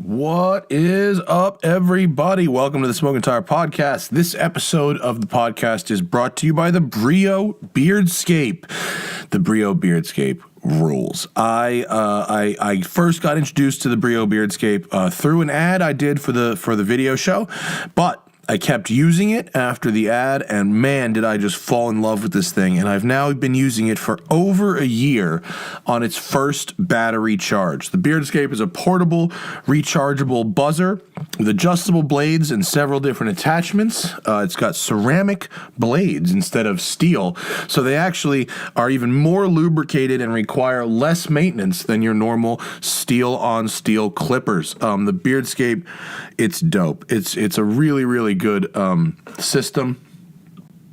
What is up, everybody? Welcome to the Smoking Tire Podcast. This episode of the podcast is brought to you by the Brio Beardscape. The Brio Beardscape rules. I first got introduced to the Brio Beardscape through an ad I did for the video show, but I kept using it after the ad, and man, did I just fall in love with this thing. And I've now been using it for over a year on its first battery charge. The Beardscape is a portable, rechargeable buzzer with adjustable blades and several different attachments. It's got ceramic blades instead of steel, so they actually are even more lubricated and require less maintenance than your normal steel-on-steel clippers. The Beardscape, it's dope. It's a really good system.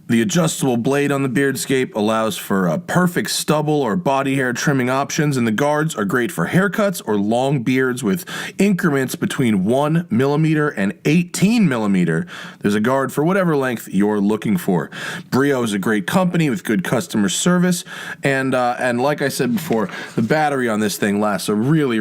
The adjustable blade on the Beardscape allows for perfect stubble or body hair trimming options, and the guards are great for haircuts or long beards with increments between 1 millimeter and 18 millimeter. There's a guard for whatever length you're looking for. Brio is a great company with good customer service, and like I said before, the battery on this thing lasts a really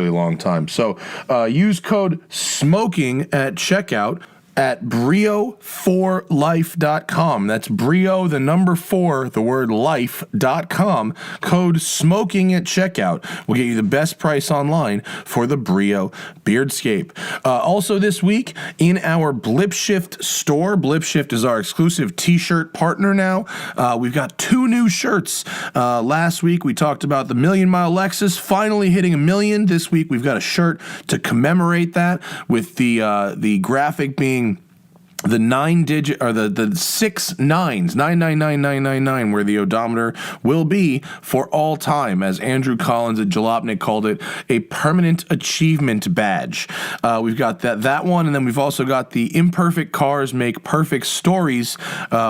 long time. So use code SMOKING at checkout at brio4life.com. That's Brio, the number 4, the word life.com. Code SMOKING at checkout will get you the best price online for the Brio Beardscape. Also this week, in our BlipShift store, BlipShift is our exclusive t-shirt partner now. We've got 2 new shirts. Last week, we talked about the Million Mile Lexus finally hitting 1 million. This week, we've got a shirt to commemorate that with the graphic being the 9-digit, or the 6 nines, 999999, where the odometer will be for all time, as Andrew Collins at Jalopnik called it, a permanent achievement badge. We've got that one, and then we've also got the Imperfect Cars Make Perfect Stories,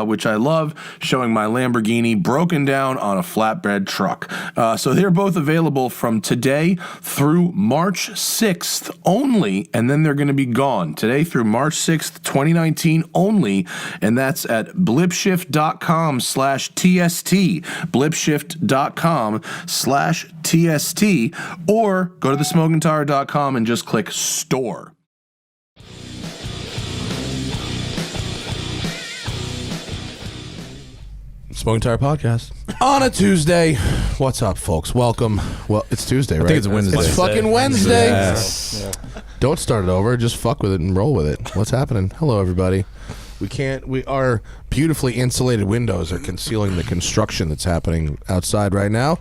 which I love, showing my Lamborghini broken down on a flatbed truck. So they're both available from today through March 6th only, and then they're going to be gone. Today through March 6th, 2019 only, and that's at blipshift.com/TST, blipshift.com/TST, or go to thesmokingtire.com and just click store. Smoking Tire Podcast on a Tuesday. What's up, folks? Welcome. Well, it's Tuesday, right? I think it's Wednesday. It's fucking Wednesday. Yes. Yeah. Don't start it over. Just fuck with it and roll with it. What's happening? Hello, everybody. Our beautifully insulated windows are concealing the construction that's happening outside right now.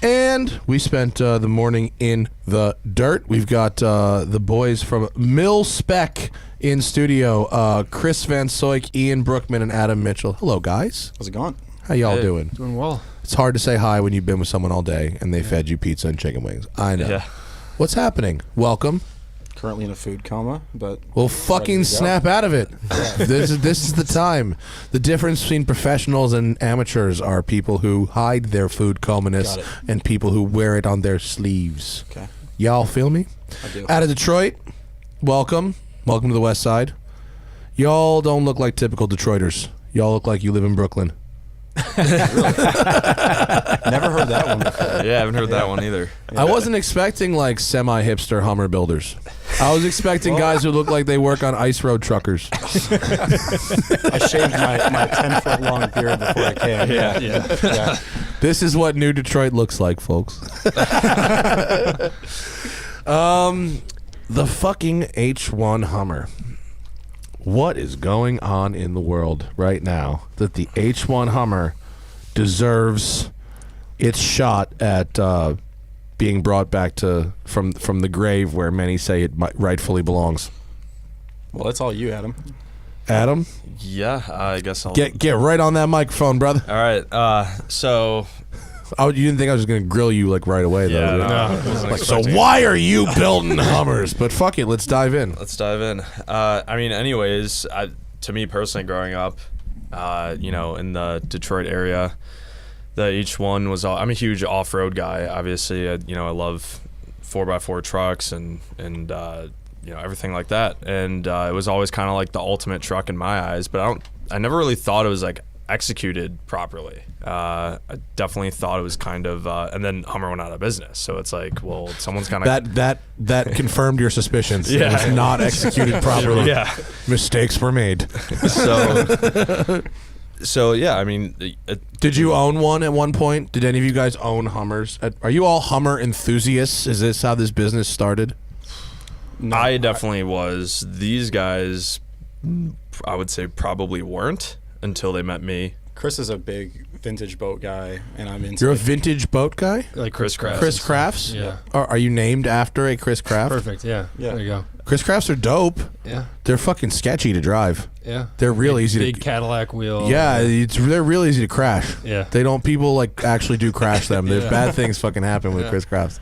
And we spent the morning in the dirt. We've got the boys from Mil-Spec in studio. Chris Van Soyk, Ian Brookman, and Adam Mitchell. Hello, guys. How's it going? How y'all doing? Doing well. It's hard to say hi when you've been with someone all day and they fed you pizza and chicken wings. I know. Yeah. What's happening? Welcome. Currently in a food coma, but well, fucking snap out of it. Yeah. This is the time. The difference between professionals and amateurs are people who hide their food comaness and people who wear it on their sleeves. Okay. Y'all feel me? I do. Out of Detroit, welcome to the West Side. Y'all don't look like typical Detroiters. Y'all look like you live in Brooklyn. Never heard that one before. Yeah, I haven't heard that one either. I wasn't expecting like semi-hipster Hummer builders. I was expecting guys who look like they work on ice road truckers. I shaved my 10-foot long beard before I came. Yeah. This is what New Detroit looks like, folks. The fucking H1 Hummer. What is going on in the world right now that the H1 Hummer deserves its shot at being brought back from the grave where many say it rightfully belongs? Well, that's all you, Adam. Adam? Yeah, I guess I'll get right on that microphone, brother. All right. So you didn't think I was going to grill you like right away, though? Yeah, no. So why are you building Hummers? But fuck it, let's dive in. I mean, anyways, to me personally, growing up, in the Detroit area, the H1 was I'm a huge off-road guy. Obviously, I love 4x4 trucks and everything like that. And it was always kind of like the ultimate truck in my eyes. But I never really thought it was like executed properly. I definitely thought it was kind of, and then Hummer went out of business. So it's like, well, someone's kind of that confirmed your suspicions. It was not executed properly. Yeah, mistakes were made. So yeah, I mean, did you own one at one point? Did any of you guys own Hummers? Are you all Hummer enthusiasts? Is this how this business started? No, I definitely was. These guys, I would say, probably weren't until they met me. Chris is a big vintage boat guy, and I'm into. You're a vintage boat guy? Like Chris Crafts. Chris Crafts? Yeah. Are you named after a Chris Craft? Perfect. Yeah. There you go. Chris Crafts are dope. Yeah. They're fucking sketchy to drive. Yeah. They're real easy big Cadillac wheel. Yeah, they're real easy to crash. Yeah. They don't. People like actually do crash them. There's bad things fucking happen with Chris Crafts.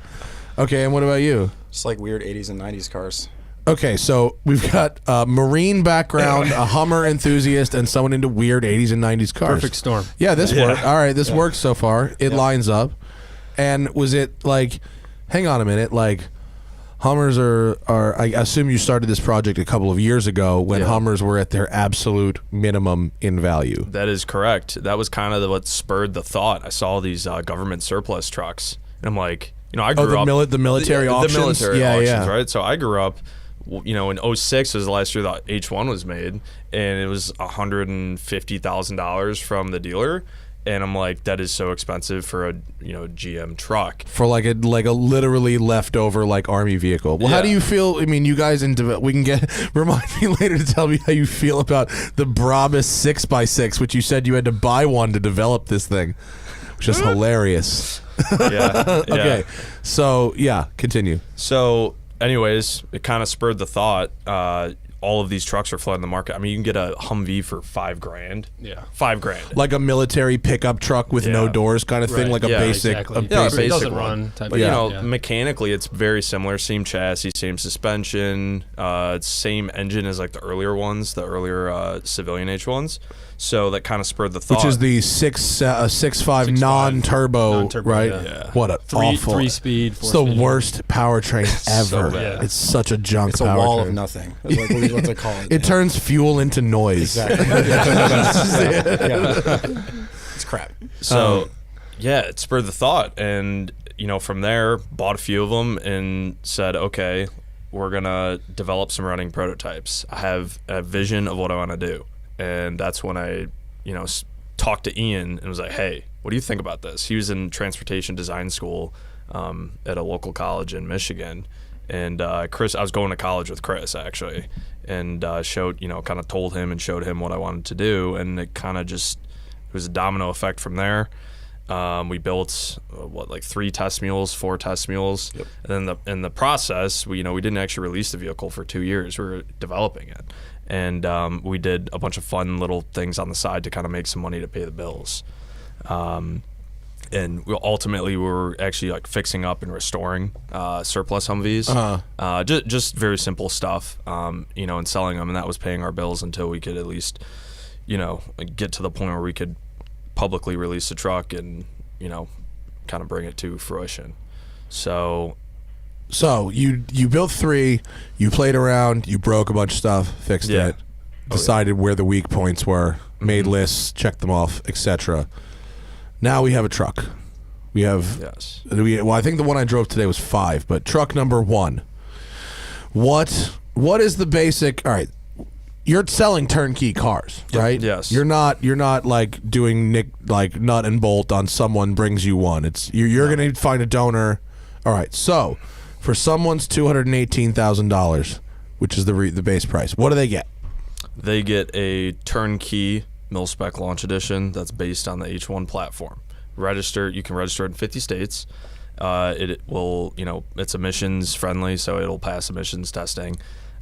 Okay, and what about you? Just like weird 80s and 90s cars. Okay, so we've got a marine background, a Hummer enthusiast, and someone into weird 80s and 90s cars. Perfect storm. Yeah, this worked. All right, this works so far. It lines up. And was it like, hang on a minute, like Hummers are I assume you started this project a couple of years ago when Hummers were at their absolute minimum in value. That is correct. That was kind of what spurred the thought. I saw these government surplus trucks, and I'm like, I grew up the military auctions. The military auctions, yeah. right? So I grew up. In 06 was the last year the H1 was made, and it was $150,000 from the dealer, and I'm like, that is so expensive for a GM truck, for like a literally leftover like army vehicle. Well, how do you feel? I mean, you guys we can remind me later to tell me how you feel about the Brabus 6x6, which you said you had to buy one to develop this thing, which is hilarious. Okay, so continue. So. Anyways, it kind of spurred the thought. All of these trucks are flooding the market. I mean, you can get a Humvee for $5,000. Yeah, $5,000. Like a military pickup truck with no doors, kind of thing. Like a basic, exactly. basic It doesn't one. run. Type But mechanically, it's very similar. Same chassis, same suspension. Same engine as like the earlier ones, the earlier civilian H1s. So that kind of spurred the thought. Which is the 6.5 non-turbo, right? Yeah. What a awful 3-speed. It's the worst powertrain ever. bad. It's such a junk. It's a powertrain. wall of nothing. That's like what they call it. It turns fuel into noise. Exactly. It's crap. So, it spurred the thought, and from there, bought a few of them and said, okay, we're gonna develop some running prototypes. I have a vision of what I want to do. And that's when I, talked to Ian and was like, hey, what do you think about this? He was in transportation design school at a local college in Michigan. And Chris, I was going to college with Chris, actually, and kind of told him and showed him what I wanted to do. And it kind of it was a domino effect from there. We built 4 test mules. Yep. And then in the process, we didn't actually release the vehicle for 2 years. We were developing it. And we did a bunch of fun little things on the side to kind of make some money to pay the bills. And ultimately, we were actually like fixing up and restoring surplus Humvees. Just very simple stuff, and selling them. And that was paying our bills until we could at least, get to the point where we could publicly release the truck and, kind of bring it to fruition. So you built 3, you played around, you broke a bunch of stuff, fixed it, decided where the weak points were, made lists, checked them off, etc. Now we have a truck. We have I think the one I drove today was 5, but truck number 1. What is the basic? All right, you're selling turnkey cars, right? Yes. You're not like doing nut and bolt on someone brings you one. You're going to find a donor. All right, so for someone's $218,000, which is the base price, what do they get? They get a turnkey Mil-Spec launch edition that's based on the H1 platform. You can register it in 50 states. It will, it's emissions friendly, so it'll pass emissions testing.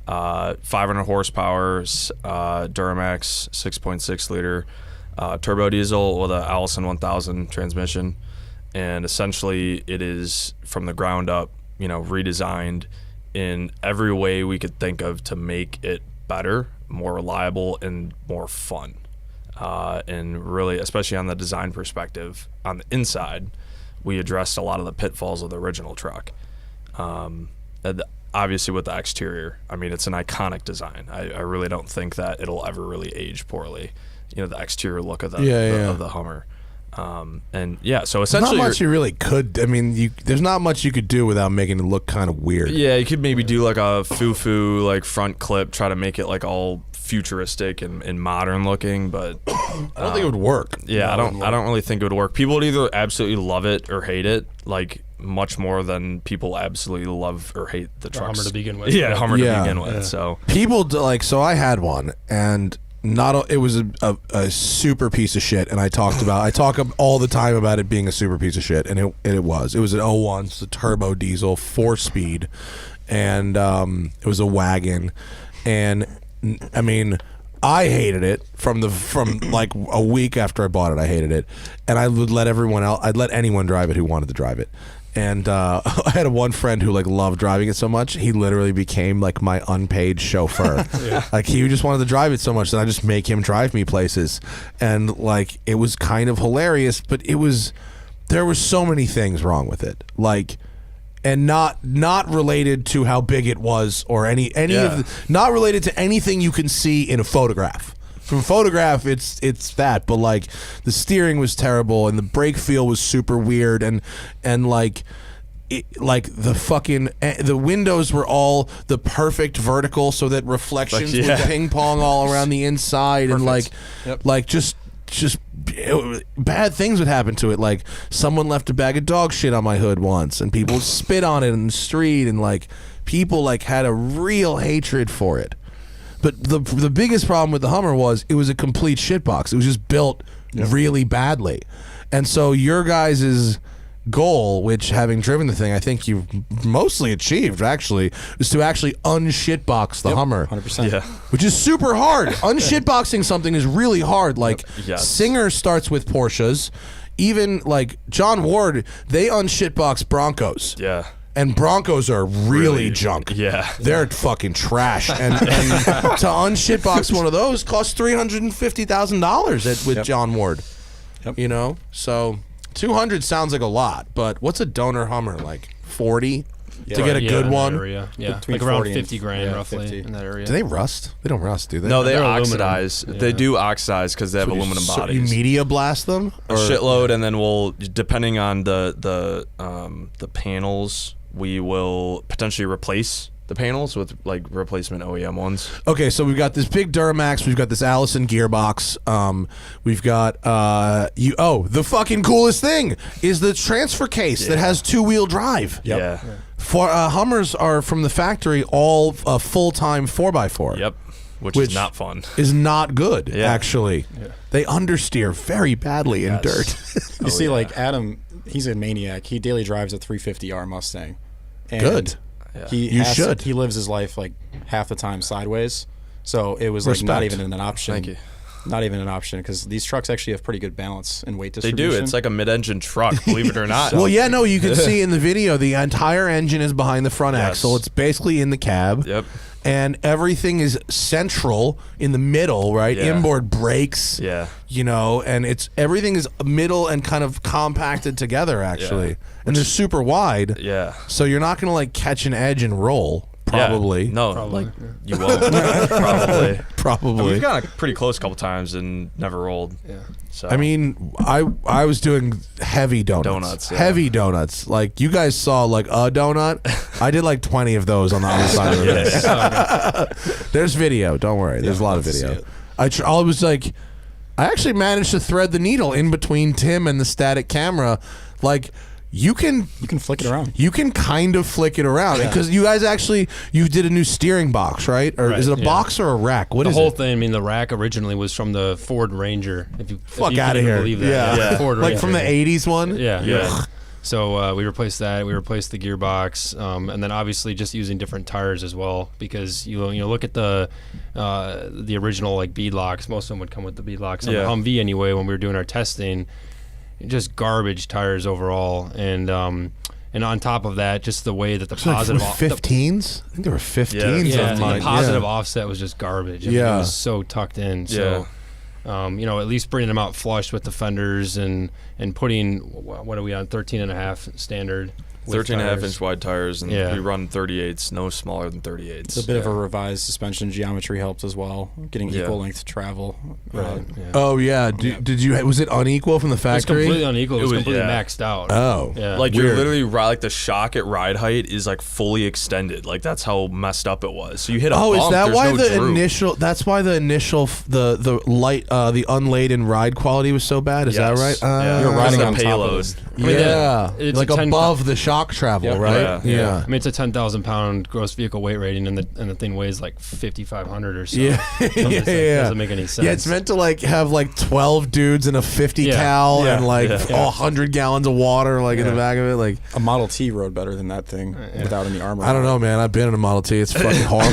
500 horsepower, Duramax 6.6 liter turbo diesel with a Allison 1000 transmission. And essentially it is from the ground up, redesigned in every way we could think of to make it better, more reliable, and more fun. And really, especially on the design perspective, on the inside, we addressed a lot of the pitfalls of the original truck. Obviously with the exterior, I mean, it's an iconic design. I really don't think that it'll ever really age poorly. the exterior look of the Hummer. And yeah, so essentially, not much you really could. I mean, there's not much you could do without making it look kind of weird. Yeah, you could maybe do like a foo-foo like front clip, try to make it like all futuristic and modern looking, but I don't think it would work. Yeah, I don't really think it would work. People would either absolutely love it or hate it, like much more than people absolutely love or hate the trucks. Hummer to begin with. Yeah, Hummer to begin with. So people so I had one, and it was a super piece of shit, and I talk all the time about it being a super piece of shit, and it was an 01, it's a turbo diesel 4-speed, and it was a wagon, and I mean, I hated it from like a week after I bought it. I hated it, and I'd let anyone drive it who wanted to drive it. And I had one friend who like loved driving it so much, he literally became like my unpaid chauffeur. Like he just wanted to drive it so much that I just make him drive me places, and like it was kind of hilarious. But there were so many things wrong with it, like, and not related to how big it was or not related to anything you can see in a photograph. From a photograph, it's that, but like the steering was terrible and the brake feel was super weird, and like the windows were all the perfect vertical so that reflections would ping pong all around the inside. Perfect. And like just bad things would happen to it. Like someone left a bag of dog shit on my hood once, and people spit on it in the street, and like people like had a real hatred for it. But the biggest problem with the Hummer was it was a complete shitbox. It was just built really badly. And so your guys' goal, which having driven the thing, I think you've mostly achieved actually, is to actually unshitbox the Hummer. 100%. Yeah. Which is super hard. Unshitboxing something is really hard. Like Singer starts with Porsches. Even like John Ward, they unshitbox Broncos. Yeah. And Broncos are really junk. Yeah. They're fucking trash. And to unshitbox one of those costs $350,000 with John Ward. Yep. You know? So 200 sounds like a lot, but what's a donor Hummer? Like 40 to get a good one? Area. Yeah. Between Like around 40 and 50 grand roughly 50. in that area. Do they rust? They don't rust, do they? No, they They're oxidize. aluminum. They do oxidize because they have aluminum So bodies. you media blast them? A shitload, and then we'll, depending on the panels, we will potentially replace the panels with like replacement OEM ones. Okay, so we've got this big Duramax, we've got this Allison gearbox, we've got the fucking coolest thing is the transfer case that has 2-wheel drive. Yep. Yeah. For Hummers are from the factory all full-time 4x4. Yep. Which is not fun. Is not good, actually. Yeah. They understeer very badly in dirt. You see, like Adam, he's a maniac. He daily drives a 350R Mustang. And Good. Yeah. He lives his life like half the time sideways. So it was like not even an option. Thank you. Not even an option, because these trucks actually have pretty good balance and weight They distribution. do. It's like a mid-engine truck, believe it or not. Well, yeah, no, you can see in the video the entire engine is behind the front Yes. axle. It's basically in the cab. Yep. And everything is central in the middle, right? Yeah. Inboard brakes. Yeah. You know, and everything is middle and kind of compacted together, actually. Yeah. And they're super wide. Yeah. So you're not going to like catch an edge and roll. Probably. Yeah. No, Probably. like you won't. Probably. Probably. We've got pretty close a couple times and never rolled. Yeah. So I mean, I was doing heavy donuts. Donuts, yeah. Heavy donuts. Like, you guys saw, like, a donut. I did, like, 20 of those on the other side of the race. There's video. Don't worry. There's a lot of video. I was like, I actually managed to thread the needle in between Tim and the static camera. Like, you can flick it around. You can kind of flick it around because you guys you did a new steering box, right? Or is it a box or a rack? What is it? The whole thing. I mean, the rack originally was from the Ford Ranger. If you out of here. believe that. Yeah. Ford Like Ranger. from the '80s one. Yeah. So we replaced that. We replaced the gearbox, and then obviously just using different tires as well, because you look at the original like bead locks. Most of them would come with the bead locks on the Humvee anyway. When we were doing our testing, just garbage tires overall, and on top of that, just the way that the positive 15s. I think there were 15s. Yeah, on the mine. positive offset was just garbage. I mean, it was so tucked in. So. At least bringing them out flush with the fenders and putting, what are we on, 13.5 standard. with 13.5 tires. inch wide tires, and Yeah. we run 38s, no smaller than 38s. A bit of a revised suspension geometry helped as well, getting Yeah. equal length travel. Right. Yeah. Oh yeah. Did you? Was it unequal from the It was factory? completely unequal. It was completely yeah. maxed out. Oh. Yeah. Like Weird. you're literally like the shock at ride height is like fully extended. Like that's how messed up it was. So you hit a Oh, bump, is that there's why no the droop. initial? That's why the initial the light the unladen ride quality was so bad. Is that right? Yes. Yeah. You're riding It's on the top of payload. this. I mean, Yeah, it's like a 10 above the shock travel, Yep. right? Yeah. I mean, it's a 10,000 pound gross vehicle weight rating, and the thing weighs like 5,500 or so. Yeah, So it's like, doesn't make any sense. Yeah, it's meant to like have like 12 dudes in a 50 Yeah. cal Yeah. and like Yeah. 100 gallons of water like in the back of it. Like A Model T rode better than that thing without any armor. I don't know, man. I've been in a Model T. It's fucking horrible.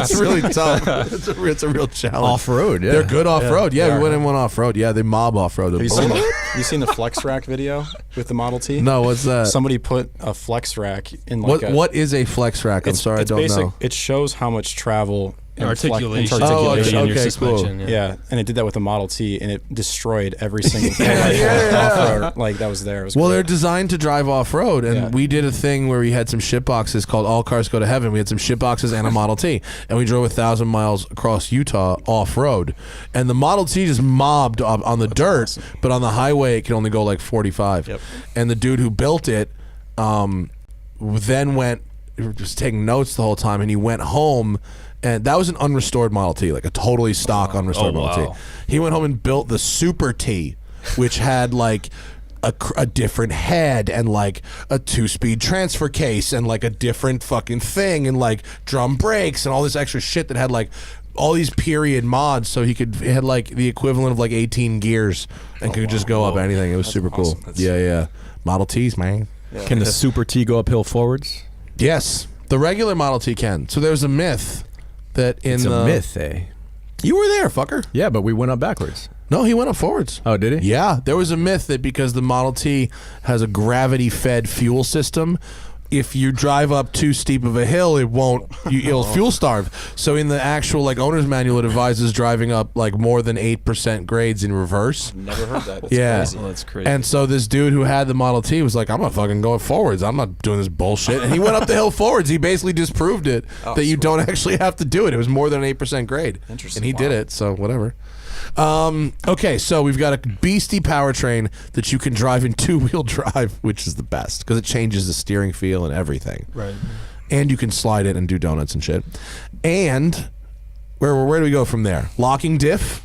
it's really tough. It's a real challenge. Off-road, yeah. They're good off road. Yeah, they we are. went in one off road. Yeah, they mob off road. Have you seen the flex rack video with the Model T? No, what's that? Somebody put a flex rack in like What is a flex rack? I'm sorry, I don't know. It shows how much travel and articulation, articulation. in your Okay, suspension. cool. Yeah, and it did that with the Model T, and it destroyed every single yeah. off-road like that was there. It was Well, great. they're designed to drive off road, and Yeah. we did a thing where we had some shit boxes called "All Cars Go to Heaven." We had some shit boxes and a Model T, and we drove 1,000 miles across Utah off road. And the Model T just mobbed on the dirt, but on the highway it can only go like 45. Yep. And the dude who built it, then went. We were just taking notes the whole time, and he went home. And that was an unrestored Model T, like a totally stock unrestored Oh, Model wow. T. He went home and built the Super T, which had like a different head and like a 2-speed transfer case and like a different fucking thing and like drum brakes and all this extra shit that had like all these period mods, so it had like the equivalent of like 18 gears and could just go up anything. It was super cool. awesome. Yeah. Model Ts, man. Can the Super T go uphill forwards? Yes, the regular Model T can. So there's a myth that in It's the a myth, eh? You were there, fucker. Yeah, but we went up backwards. No, he went up forwards. Oh, did he? Yeah, there was a myth that because the Model T has a gravity-fed fuel system, if you drive up too steep of a hill, it'll fuel starve. So in the actual like owner's manual, it advises driving up like more than 8% grades in reverse. Never heard that. That's Yeah. crazy. Oh, that's crazy. And so this dude who had the Model T was like, I'm not fucking going forwards. I'm not doing this bullshit. And he went up the hill forwards. He basically disproved it that you don't actually have to do it. It was more than an 8% grade. Interesting. And he did Wow. it, so whatever. Okay, so we've got a beastie powertrain that you can drive in two-wheel drive, which is the best because it changes the steering feel and everything. Right. And you can slide it and do donuts and shit. And where do we go from there? Locking diff?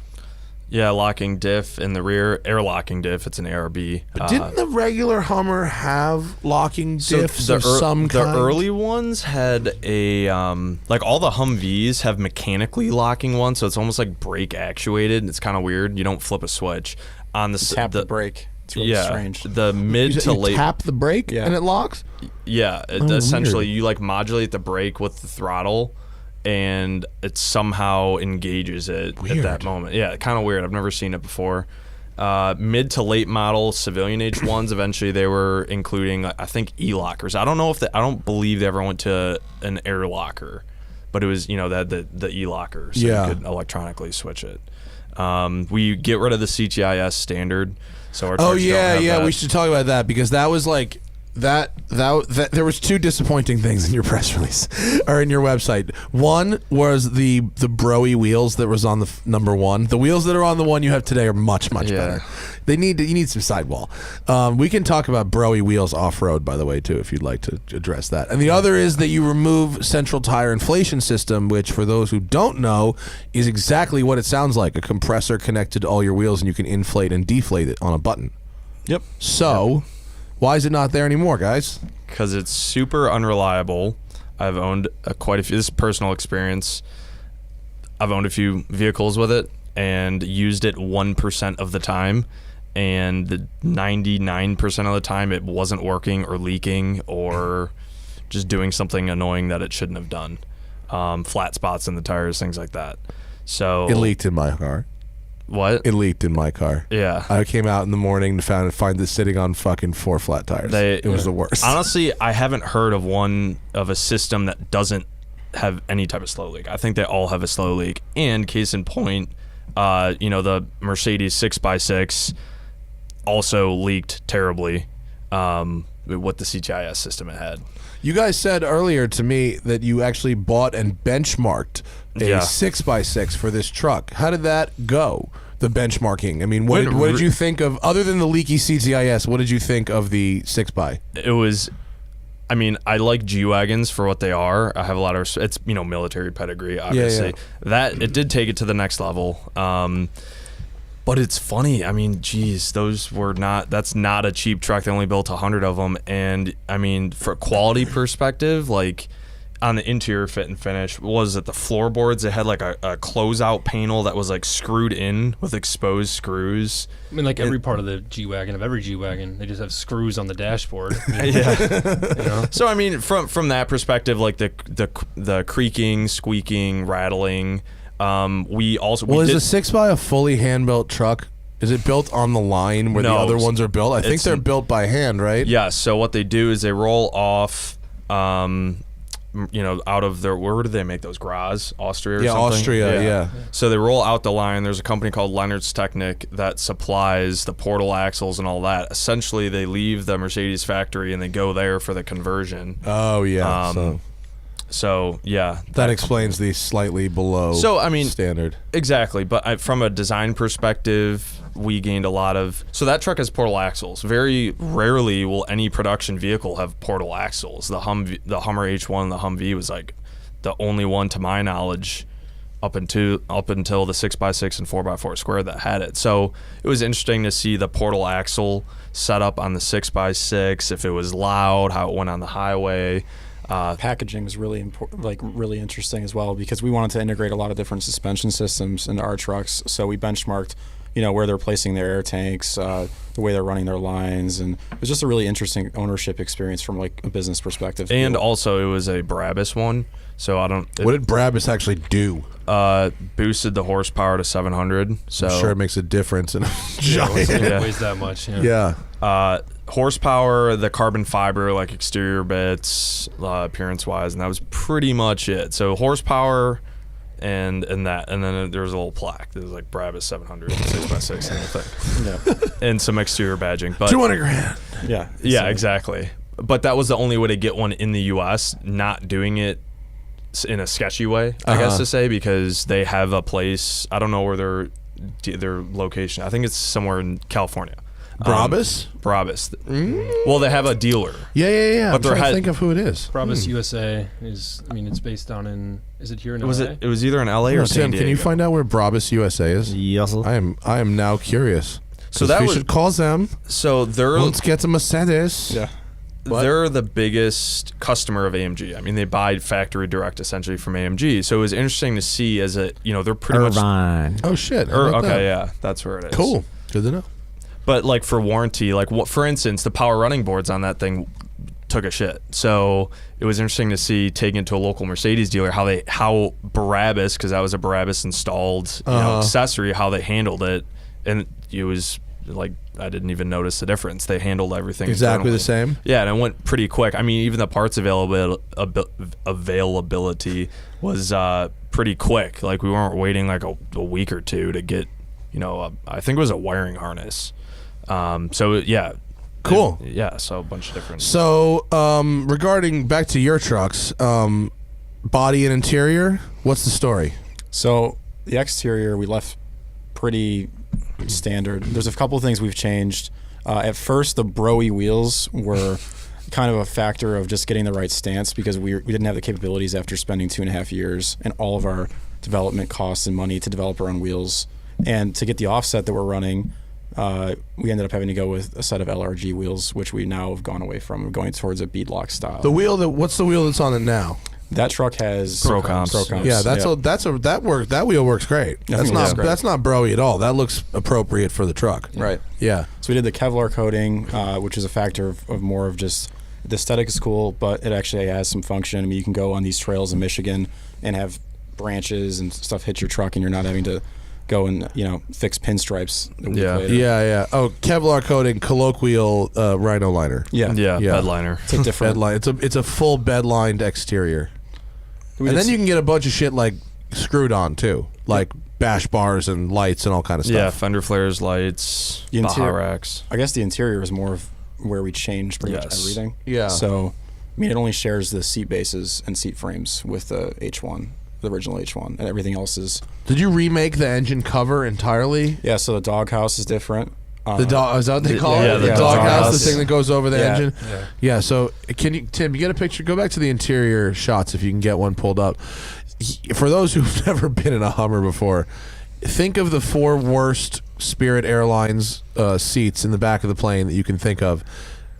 Yeah, locking diff in the rear, air locking diff. It's an ARB. Didn't the regular Hummer have locking diffs of some the kind? early ones had a like all the Humvees have mechanically locking ones, so it's almost like brake actuated. It's kind of weird. You don't flip a switch on the Tap the brake. It's really yeah, strange. the mid You to late. tap the brake Yeah. and it locks? Yeah, Oh, essentially weird. you like modulate the brake with the throttle, and it somehow engages it at Weird. that moment. Yeah, kind of weird. I've never seen it before. Mid to late model civilian age ones. Eventually, they were including I think e-lockers. I don't know if I don't believe they ever went to an air locker, but it was they had the e-locker, so Yeah. you could electronically switch it. We get rid of the CTIS standard. So our Oh trucks don't yeah, have yeah. that. We should talk about that because that was like that there was two disappointing things in your press release or in your website. One was the broy wheels that was on the number one. The wheels that are on the one you have today are much Yeah. better. You need some sidewall. We can talk about broy wheels off road, by the way, too, if you'd like to address that. And the other is that you remove central tire inflation system, which for those who don't know is exactly what it sounds like: a compressor connected to all your wheels, and you can inflate and deflate it on a button. Yep. So, why is it not there anymore, guys? Because it's super unreliable. I've owned quite a few. This is personal experience. I've owned a few vehicles with it and used it 1% of the time, and the 99% of the time it wasn't working or leaking or just doing something annoying that it shouldn't have done. Flat spots in the tires, things like that. So It leaked in my car. What? It leaked in my car. Yeah. I came out in the morning to find this sitting on fucking 4 flat tires. It was the worst. Honestly, I haven't heard of a system that doesn't have any type of slow leak. I think they all have a slow leak. And case in point, the Mercedes 6x6 also leaked terribly. what the CTIS system it had. You guys said earlier to me that you actually bought and benchmarked a 6x6 for this truck. How did that go? The benchmarking. I mean, what did you think of, other than the leaky CTIS, what did you think of the 6x? It was, I mean, I like G-Wagons for what they are. I have a lot of, it's, military pedigree, obviously. That, it did take it to the next level. But it's funny. I mean, geez, that's not a cheap truck. They only built 100 of them. And, I mean, for a quality perspective, like, on the interior fit and finish, was it the floorboards? It had like a closeout panel that was like screwed in with exposed screws. I mean, like every part of the G-Wagon, of every G-Wagon, they just have screws on the dashboard. Yeah. So I mean, from that perspective, like the creaking, squeaking, rattling. We also is a 6x a fully hand built truck? Is it built on the line where the other ones are built? I think they're built by hand, right? Yeah. So what they do is they roll off. Out of their, where do they make those? Graz, Austria or something? Austria, yeah. So they roll out the line. There's a company called Leonard's Technic that supplies the portal axles and all that. Essentially, they leave the Mercedes factory and they go there for the conversion. Oh, yeah. So yeah. That explains the slightly below standard. Exactly. But from a design perspective, we gained a lot of... So that truck has portal axles. Very rarely will any production vehicle have portal axles. The Hummer H1, the Humvee was like the only one, to my knowledge, up until the 6x6 and 4x4 square that had it. So it was interesting to see the portal axle set up on the 6x6, if it was loud, how it went on the highway. Packaging was really important, like really interesting as well, because we wanted to integrate a lot of different suspension systems into our trucks. So we benchmarked, where they're placing their air tanks, the way they're running their lines, and it was just a really interesting ownership experience from like a business perspective. And also, it was a Brabus one, so what did Brabus actually do? Boosted the horsepower to 700. So I'm sure it makes a difference in a giant. It weighs that much. Yeah. Horsepower, the carbon fiber, like exterior bits, appearance wise, and that was pretty much it. So horsepower and that, and then there was a little plaque that was like Brabus 700 6x6 and the thing. And some exterior badging, but $200,000. Yeah, exactly. But that was the only way to get one in the U.S. Not doing it in a sketchy way, I guess to say, because they have a place. I don't know where their location. I think it's somewhere in California. Brabus? Brabus. Well, they have a dealer. Yeah. But I'm trying to think of who it is. Brabus USA is, it's based down in, is it here in LA? It was either in LA or San Tim, Diego. can you find out where Brabus USA is? Yes. I am now curious. So that we should call them. So let's get a Mercedes. Yeah. They're the biggest customer of AMG. I mean, they buy factory direct essentially from AMG. So it was interesting to see they're pretty much. Oh shit. Yeah, that's where it is. Cool. Good to know. But like for warranty, like for instance, the power running boards on that thing took a shit. So it was interesting to see, taking it to a local Mercedes dealer, how Brabus, because that was a Brabus installed accessory, how they handled it, and it was like I didn't even notice the difference. They handled everything exactly internally. the same. Yeah, and it went pretty quick. I mean, even the parts availability was pretty quick. Like we weren't waiting like a week or two to get, I think it was a wiring harness. So yeah. Cool. So a bunch of different. So regarding back to your trucks, body and interior, what's the story? So the exterior we left pretty standard. There's a couple of things we've changed. At first, the Broy wheels were kind of a factor of just getting the right stance, because we didn't have the capabilities after spending 2.5 years and all of our development costs and money to develop our own wheels. And to get the offset that we're running, we ended up having to go with a set of LRG wheels, which we now have gone away from. We're going towards a beadlock style. What's the wheel that's on it now? That truck has Pro comps. Yeah, that wheel works great. That's not broy at all. That looks appropriate for the truck. Right. Yeah. So we did the Kevlar coating, which is a factor of more of just the aesthetic is cool, but it actually has some function. I mean, you can go on these trails in Michigan and have branches and stuff hit your truck, and you're not having to go and fix pinstripes a week later. Yeah. Oh, Kevlar coating, colloquial rhino liner. Yeah. Bed liner. It's a different bed line. It's a full bed lined exterior. And then you can get a bunch of shit like screwed on too, like bash bars and lights and all kind of stuff. Yeah, fender flares, lights, Baja racks. I guess the interior is more of where we changed pretty much Yes. everything. Yeah. So, I mean, it only shares the seat bases and seat frames with the H1, the original H1, and everything else is. Did you remake the engine cover entirely? Yeah. So the doghouse is different. The dog is that what they call yeah, it? the The doghouse, doghouse. the thing that goes over the Yeah. engine. Yeah. Yeah. So can you, Tim, you get a picture? Go back to the interior shots if you can get one pulled up. For those who've never been in a Hummer before, think of the 4 worst Spirit Airlines seats in the back of the plane that you can think of,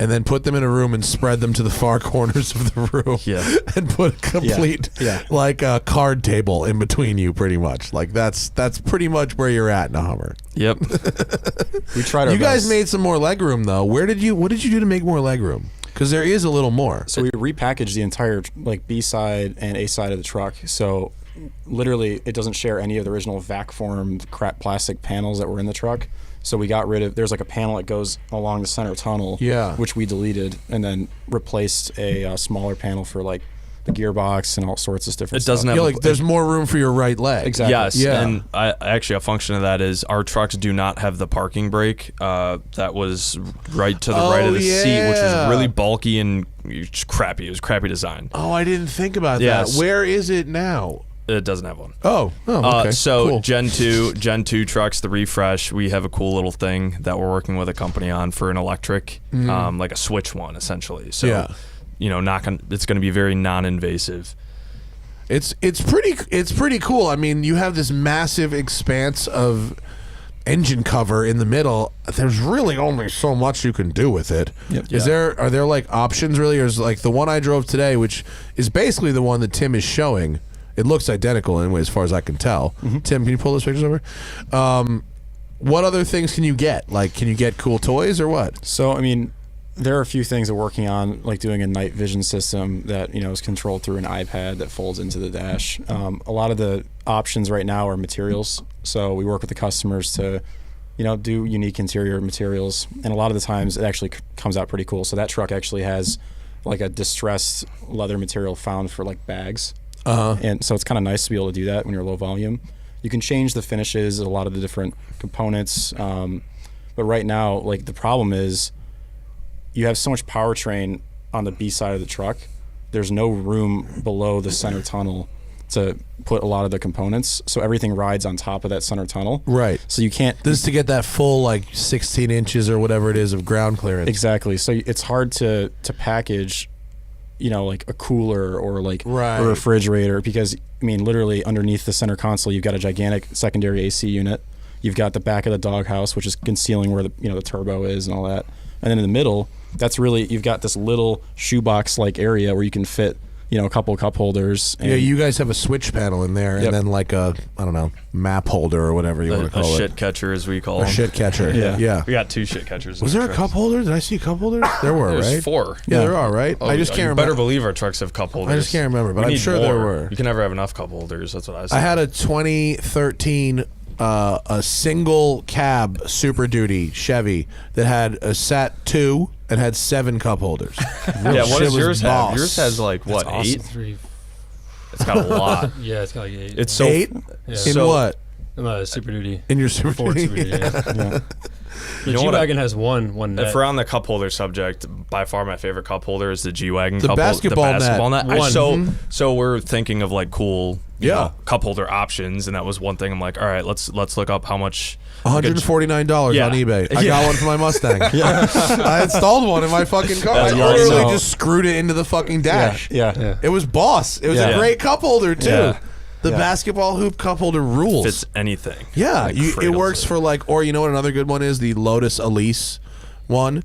and then put them in a room and spread them to the far corners of the room. Yeah. And put a complete Yeah. like a card table in between you, pretty much. Like that's pretty much where you're at in a Hummer. Yep. We tried our You guys best. made some more legroom though. What did you do to make more legroom? Because there is a little more. So we repackaged the entire like B side and A side of the truck. So literally, it doesn't share any of the original vac formed crap plastic panels that were in the truck. So we got rid of. There's like a panel that goes along the center tunnel, Yeah. which we deleted, and then replaced a smaller panel for like the gearbox and all sorts of different. It doesn't stuff. have Yeah, like there's more room for your right leg. Exactly. Yes, Yeah. and actually a function of that is our trucks do not have the parking brake that was right to the right of the seat, which yeah. was really bulky and crappy. It was crappy design. Oh, I didn't think about Yes. that. Where is it now? It doesn't have one. Oh, okay. So cool. Gen 2 trucks, the refresh, we have a cool little thing that we're working with a company on for an electric, like a switch one essentially. So, Yeah. it's going to be very non-invasive. It's pretty cool. I mean, you have this massive expanse of engine cover in the middle. There's really only so much you can do with it. Is are there like options really, or is like the one I drove today, which is basically the one that Tim is showing? It looks identical anyway, as far as I can tell. Tim, can you pull those pictures over? What other things can you get? Like, can you get cool toys or what? So I mean, there are a few things we're working on, like doing a night vision system that is controlled through an iPad that folds into the dash. A lot of the options right now are materials. So we work with the customers to, do unique interior materials, and a lot of the times it actually comes out pretty cool. So that truck actually has like a distressed leather material found for like bags. And so it's kind of nice to be able to do that when you're low volume. You can change the finishes of a lot of the different components. But right now, like the problem is you have so much powertrain on the B side of the truck. There's no room below the center tunnel to put a lot of the components. So everything rides on top of that center tunnel. Right. So you can't. This is to get that full like 16 inches or whatever it is of ground clearance. Exactly. So it's hard to package, like a cooler or like Right. a refrigerator, because I mean, literally underneath the center console, you've got a gigantic secondary AC unit. You've got the back of the doghouse, which is concealing where the turbo is and all that. And then in the middle, you've got this little shoebox like area where you can fit, a couple cup holders. And Yeah, you guys have a switch panel in there, Yep. and then like a map holder or whatever you want A to call shit it. catcher, as we call A them. shit catcher. Yeah. We got 2 shit catchers. Was in there our a cup trucks. holder? Did I see cup holders? There were, There's right? 4. Yeah, there are, right? I just you can't better remember. believe our trucks have cup holders. I just can't remember, but We I'm need sure there more. were. You can never have enough cup holders. That's what I said. I had a 2013 a single cab Super Duty Chevy that had a Sat 2 and had 7 cup holders. Yeah, what shit does was yours boss. have? Yours has like what, awesome. 8? 3. It's got a lot. Yeah, it's got like 8. It's so 8? Yeah. In So- what? Super Duty. In your Super Ford Duty? Super Duty. Yeah. The You know what G-Wagon has one net. If we're on the cup holder subject, by far my favorite cup holder is the G-Wagon The cup basketball net. the basketball net. One. So we're thinking of like cool Yeah. cup holder options, and that was one thing. I'm like, all right, let's look up how much. $149 Yeah. on eBay. I Yeah. got one for my Mustang. I installed one in my fucking car. That's I literally awesome. just screwed it into the fucking dash. Yeah. It was boss. It was Yeah. a great cup holder too. Yeah. The Yeah. basketball hoop cup holder rules. Fits anything. Yeah, Like it cradles works for like, or you know what another good one is? The Lotus Elise one.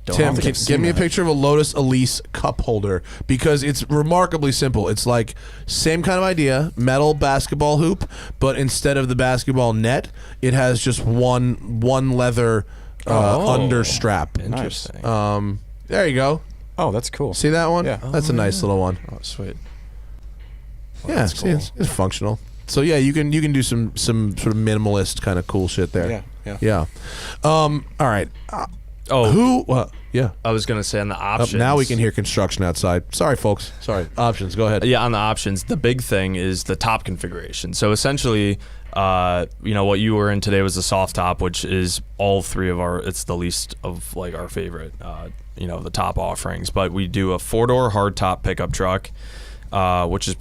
Don't Tim, think I've give seen me a that. picture of a Lotus Elise cup holder, because it's remarkably simple. It's like same kind of idea, metal basketball hoop, but instead of the basketball net, it has just one leather under strap. Interesting. There you go. Oh, that's cool. See that one? Yeah. That's a nice little one. Oh, sweet. Yeah, see, it's functional. So yeah, you can do some sort of minimalist kind of cool shit there. Yeah. Yeah. All right. Oh, Who? Well, yeah. I was gonna say on the options. Now we can hear construction outside. Sorry, folks. Sorry. Options. Go ahead. Yeah, on the options, the big thing is the top configuration. So essentially, what you were in today was the soft top, which is all three of it's the least of like our favorite, the top offerings. But we do a 4-door hardtop pickup truck, which is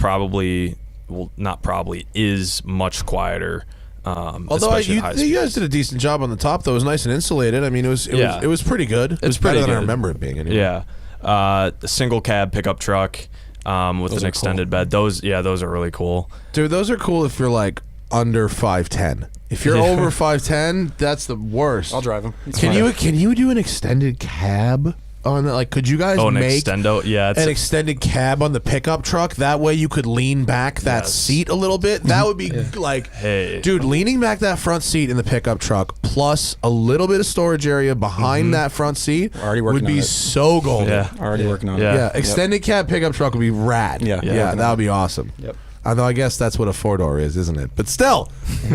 is much quieter. Although you guys did a decent job on the top, though. It was nice and insulated. I mean, it was pretty good. It was better than I remember it being. Anyway. Yeah, the single cab pickup truck with an extended bed. Those are really cool. Dude, those are cool if you're like under 5'10". If you're over 5'10", that's the worst. I'll drive them. Can you do an extended cab on the, like? Could you guys make an extended cab on the pickup truck? That way you could lean back that seat a little bit. That would be dude, leaning back that front seat in the pickup truck plus a little bit of storage area behind that front seat would be so golden. Yeah, already working on it. Yeah, extended cab pickup truck would be rad. Yeah, that would be awesome. Yep. Although I guess that's what a 4-door is, isn't it? But still,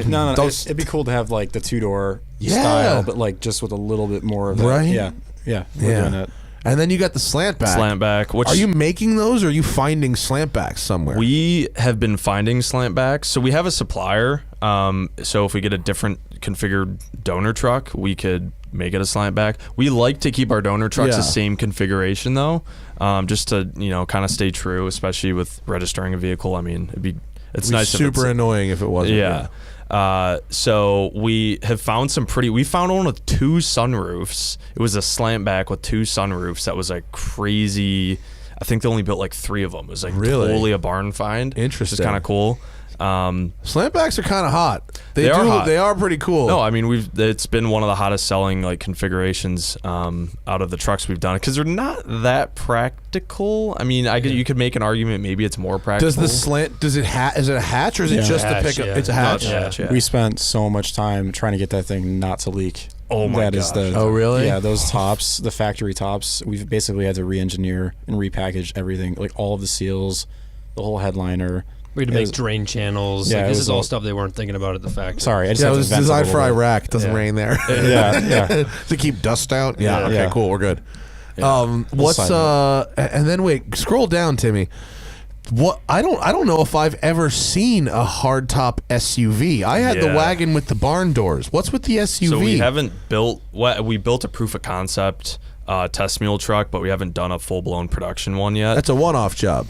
no. It'd be cool to have like the 2-door style, but like just with a little bit more of that. Right? Yeah. We're doing it. And then you got the slant back. Which are you making those, or are you finding slant backs somewhere? We have been finding slant backs. So we have a supplier. So if we get a different configured donor truck, we could make it a slant back. We like to keep our donor trucks the same configuration though, just to kind of stay true, especially with registering a vehicle. I mean, it's nice. Super annoying if it wasn't. Yeah. So we have found we found one with 2 sunroofs. It was a slant back with 2 sunroofs that was like crazy. I think they only built like 3 of them. It was like totally a barn find. Interesting. It's kind of cool. Slantbacks are kind of hot. They are hot. They are pretty cool. No, I mean it's been one of the hottest selling like configurations out of the trucks we've done because they're not that practical. I mean, you could make an argument maybe it's more practical. Does the slant? Is it a hatch or is it just the pickup? Yeah. It's a hatch. No, it's a hatch. We spent so much time trying to get that thing not to leak. Oh my gosh. Oh really? Yeah, those tops, the factory tops. We've basically had to re-engineer and repackage everything, like all of the seals, the whole headliner. We had to make drain channels. Yeah, this is all stuff they weren't thinking about at the factory. Sorry, I just it was designed for Iraq. It doesn't rain there. Yeah. To keep dust out. Yeah. Okay. Yeah. Cool. We're good. Yeah. What's and then wait, scroll down, Timmy. What I don't know if I've ever seen a hardtop SUV. I had the wagon with the barn doors. What's with the SUV? So we haven't built. We built a proof of concept test mule truck, but we haven't done a full blown production one yet. That's a one-off job.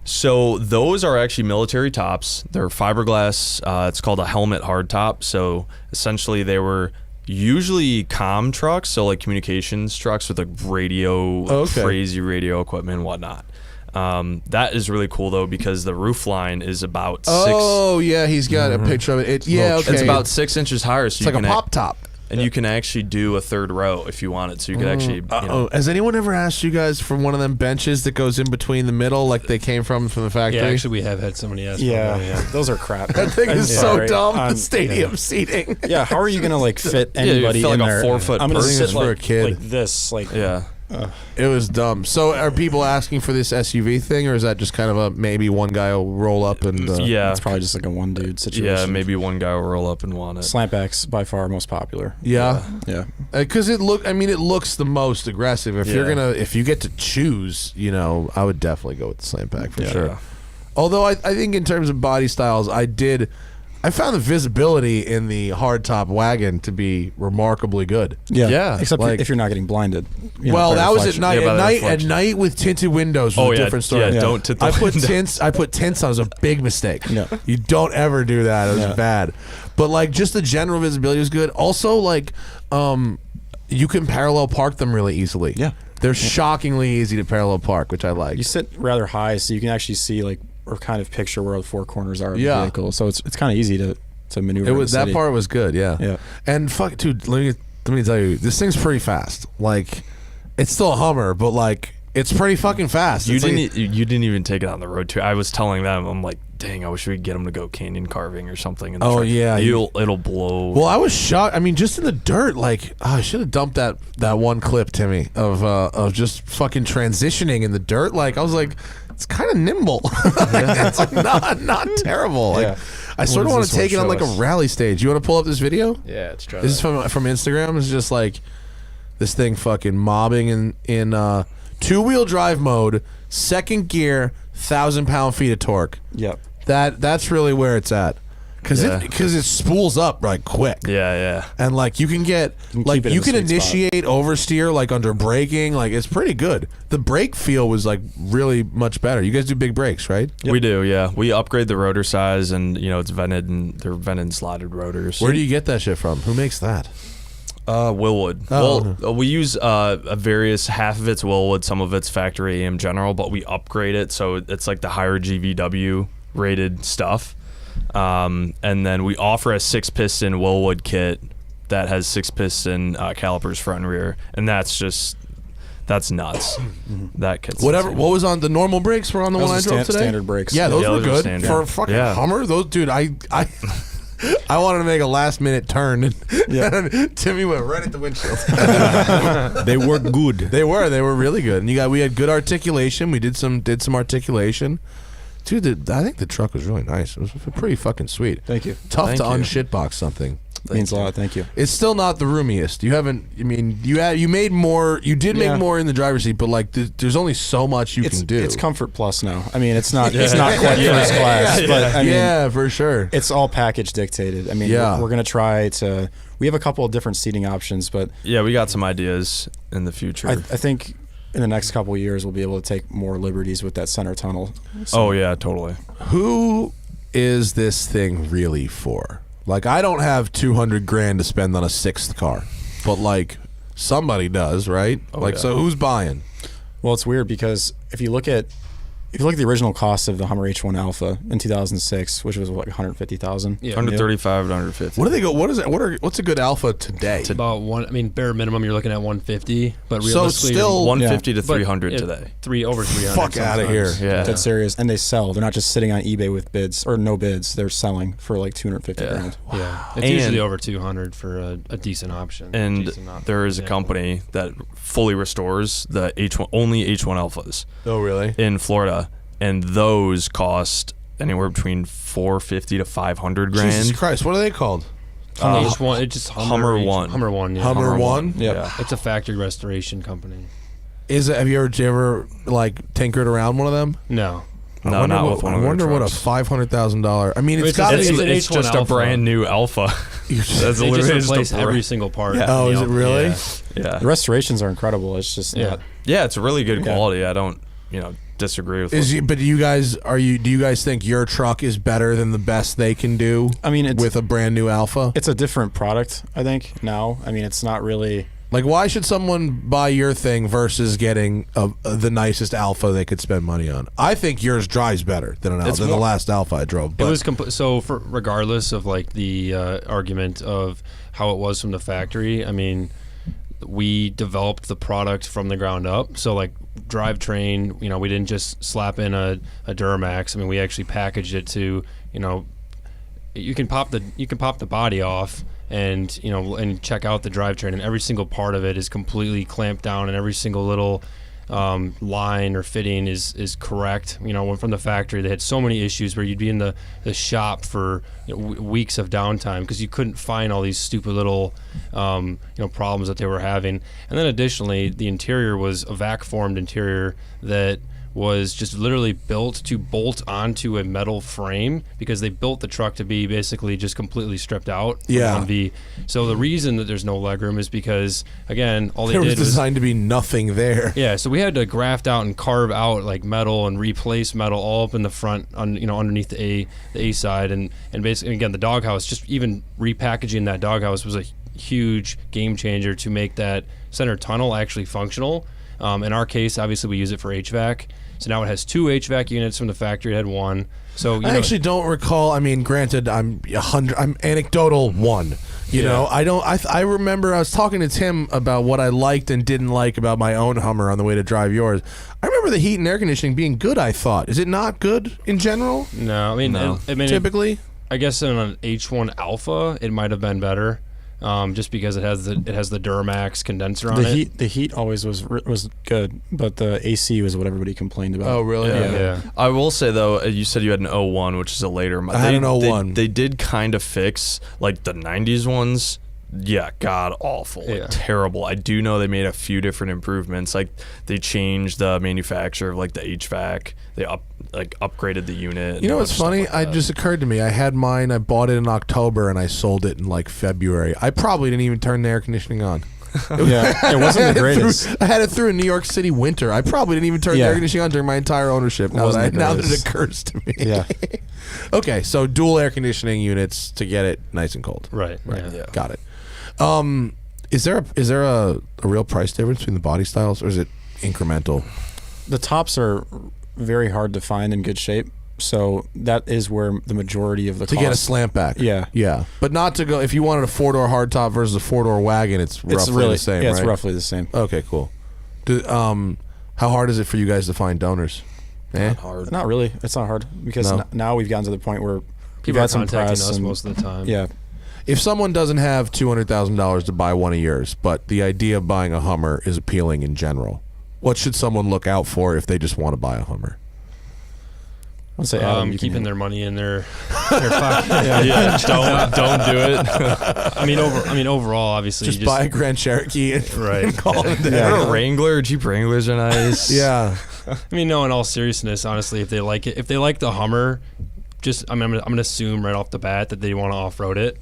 So those are actually military tops. They're fiberglass. It's called a helmet hardtop. So essentially, they were usually comm trucks, so like communications trucks with like crazy radio equipment and whatnot. That is really cool though because the roof line is about 6. Oh yeah, he's got a picture of it. It's about 6 inches higher. So it's like a pop top. And you can actually do a 3rd row if you wanted. So you could actually. Has anyone ever asked you guys for one of them benches that goes in between the middle, like they came from the factory? Yeah, actually, we have had somebody ask. Yeah, those are crap. That thing is so dumb. The stadium seating. Yeah, how are you gonna like fit anybody like in a there? 4-foot I'm gonna person. sit for a kid. like this. Like It was dumb. So are people asking for this SUV thing, or is that just kind of a maybe one guy will roll up and? It's probably just like a one dude situation. Yeah, maybe one guy will roll up and want it. Slantbacks by far most popular. Yeah. Because it looks the most aggressive. If you get to choose, I would definitely go with the slantback for sure. Although I think in terms of body styles, I found the visibility in the hardtop wagon to be remarkably good. Yeah. Except if you're not getting blinded. That was at night. At night with tinted windows was a different story. Yeah, don't tint the windows. I put tints on. It was a big mistake. No. You don't ever do that. It was bad. But like just the general visibility was good. Also like you can parallel park them really easily. Yeah. They're shockingly easy to parallel park, which I like. You sit rather high so you can actually see like or kind of picture where the 4 corners are of the vehicle. So it's kind of easy to maneuver. That part was good, yeah. And fuck, dude, let me tell you, this thing's pretty fast. Like, it's still a Hummer, but like, it's pretty fucking fast. You didn't even take it on the road too. I was telling them, I'm like, dang, I wish we could get them to go canyon carving or something. In the truck. Yeah, it'll blow. Well, I was shocked. I mean, just in the dirt, like I should have dumped that one clip, Timmy, of just fucking transitioning in the dirt. Like I was like, it's kind of nimble. It's like not terrible. Like, I sort of want to take it on like a rally stage. You want to pull up this video? Yeah, let's try. This is from Instagram. It's just like This thing fucking mobbing in 2-wheel drive mode, second gear, 1,000 pound-feet of torque. Yep. That's really where it's at. Because it spools up like quick. Yeah. And like you can get like keep it in you the can sweet initiate oversteer like under braking, like it's pretty good. The brake feel was like really much better. You guys do big brakes, right? We do, yeah. We upgrade the rotor size, and it's vented, and they're vented and slotted rotors. Where do you get that shit from? Who makes that? Willwood. Oh. Well, we use a various, half of it's Willwood, some of it's factory AM General, but we upgrade it so it's like the higher GVW rated stuff. And then we offer a 6-piston Willwood kit that has 6-piston calipers front and rear, and that's nuts. That kit's Whatever. insane. What was on the normal brakes were on the Those one I are drove today? standard brakes. Yeah, those Yeah, were those are good standard. for a fucking Yeah. Hummer. Those, dude, I wanted to make a last minute turn, and Timmy went right at the windshield. They were good. They were really good, and we had good articulation. We did some articulation. Dude, I think the truck was really nice. It was pretty fucking sweet. Thank you. Tough Thank to you. unshitbox something. Means a lot. Thank you. It's still not the roomiest. You haven't. I mean, you made more. You did Yeah. make more in the driver's seat, but like, there's only so much you can do. It's Comfort Plus now. I mean, it's not quite first class, but I mean, yeah, for sure. it's all package dictated. I mean, Yeah. we're gonna try to. We have a couple of different seating options, but Yeah, we got some ideas in the future. I think in the next couple of years we'll be able to take more liberties with that center tunnel. Oh yeah, totally. Who is this thing really for? Like, I don't have $200,000 to spend on a 6th car, but like somebody does, right? So who's buying? Well, it's weird because if you look at the original cost of the Hummer H1 Alpha in 2006, which was like 150,000. Yeah. 135 to 150. What do they go? What is it? What's a good Alpha today? About bare minimum you're looking at 150, but So realistically still 150 to but 300 it- today. over 300. Fuck outta here. sometimes. Yeah. Dead serious, and they sell. They're not just sitting on eBay with bids or no bids. They're selling for like 250 Yeah. grand. Yeah, it's And- usually over 200 for a decent option. And Decent option, there is a yeah. company that fully restores the only H1 Alphas Oh, really? in Florida, and those cost anywhere between 450 to 500 grand. Jesus Christ! What are they called? H1, it's just Hummer H- One. Hummer One. Yeah. Hummer One. Yeah. It's a factory restoration company. Have you ever like tinkered around one of them? No. No, not with one of I our wonder what a trucks. $500,000. I mean, it's It's got to a- It's, be. an it's H1 just a Alpha. brand new Alpha. That's They just literally replace a every single part. Yeah. Oh, in is the it really? Yeah. The restorations are incredible. It's just Yeah. not. Yeah, it's really good Yeah. quality. I don't, disagree with it. But do you guys think your truck is better than the best they can do? I mean, it's with a brand new Alpha. it's a different product. I think now. I mean, it's not really. Like, why should someone buy your thing versus getting the nicest Alpha they could spend money on? I think yours drives better than an Alpha, It's than the more- last Alpha I drove. It But was so for regardless of like the argument of how it was from the factory. I mean, we developed the product from the ground up. So like drivetrain, we didn't just slap in a Duramax. I mean, we actually packaged it to, you can pop the body off and and check out the drivetrain, and every single part of it is completely clamped down, and every single little line or fitting is correct. When from the factory, they had so many issues where you'd be in the shop for weeks of downtime because you couldn't find all these stupid little problems that they were having. And then additionally, the interior was a vac formed interior that was just literally built to bolt onto a metal frame because they built the truck to be basically just completely stripped out from Yeah. 1V. So the reason that there's no legroom is because, again, all they there was did was designed to be nothing there. yeah, so we had to graft out and carve out like metal and replace metal all up in the front, underneath the A side, and basically again the doghouse. Just even repackaging that doghouse was a huge game changer to make that center tunnel actually functional. In our case, obviously we use it for HVAC, so now it has 2 HVAC units from the factory. It had 1. So I actually don't recall. I mean, granted, I'm anecdotal one. You know, I don't. I remember I was talking to Tim about what I liked and didn't like about my own Hummer on the way to drive yours. I remember the heat and air conditioning being good. I thought, is it not good in general? no, I mean, No. Typically, I guess in an H1 Alpha, it might have been better. Just because it has the Duramax condenser on it. The heat always was good, but the AC was what everybody complained about. oh really? Yeah. I will say though, you said you had an 01, which is a later model. I had an 01. They did kind of fix like the 90s ones Yeah, god awful, Yeah. like, terrible. I do know they made a few different improvements. Like they changed the manufacturer of like the HVAC. They upgraded the unit. You know and what's stuff funny? like that. It just occurred to me. I had mine. I bought it in October and I sold it in like February. I probably didn't even turn the air conditioning on. Yeah, it wasn't the greatest. I had it through a New York City winter. I probably didn't even turn the Yeah. air conditioning on during my entire ownership. Now Wasn't the that it greatest. occurs to me. Yeah. Okay, so dual air conditioning units to get it nice and cold. Right. Right. Yeah. Got it. Is there a real price difference between the body styles, or is it incremental? The tops are very hard to find in good shape, so that is where the majority of the To cost. get a slant back. Yeah. Yeah. But not to go, if you wanted a 4-door hardtop versus a 4-door wagon, it's roughly the same, Yeah, it's right? roughly the same. Okay, cool. How hard is it for you guys to find donors? Eh? hard. Not really. It's not hard because No. now we've gotten to the point where People we've are had some contacting press us and- most of the time. Yeah. If someone doesn't have $200,000 to buy one of yours, but the idea of buying a Hummer is appealing in general, what should someone look out for if they just want to buy a Hummer? Let's say Adam, you can Keeping hit. their money in their pocket. Yeah, don't do it. I mean, overall, obviously, Just you buy a Grand Cherokee and, Right. and call it a day. Yeah, Wrangler, Jeep Wranglers are nice. Yeah. I mean, no. In all seriousness, honestly, if they like it, if they like the Hummer, I'm gonna assume right off the bat that they want to off-road it.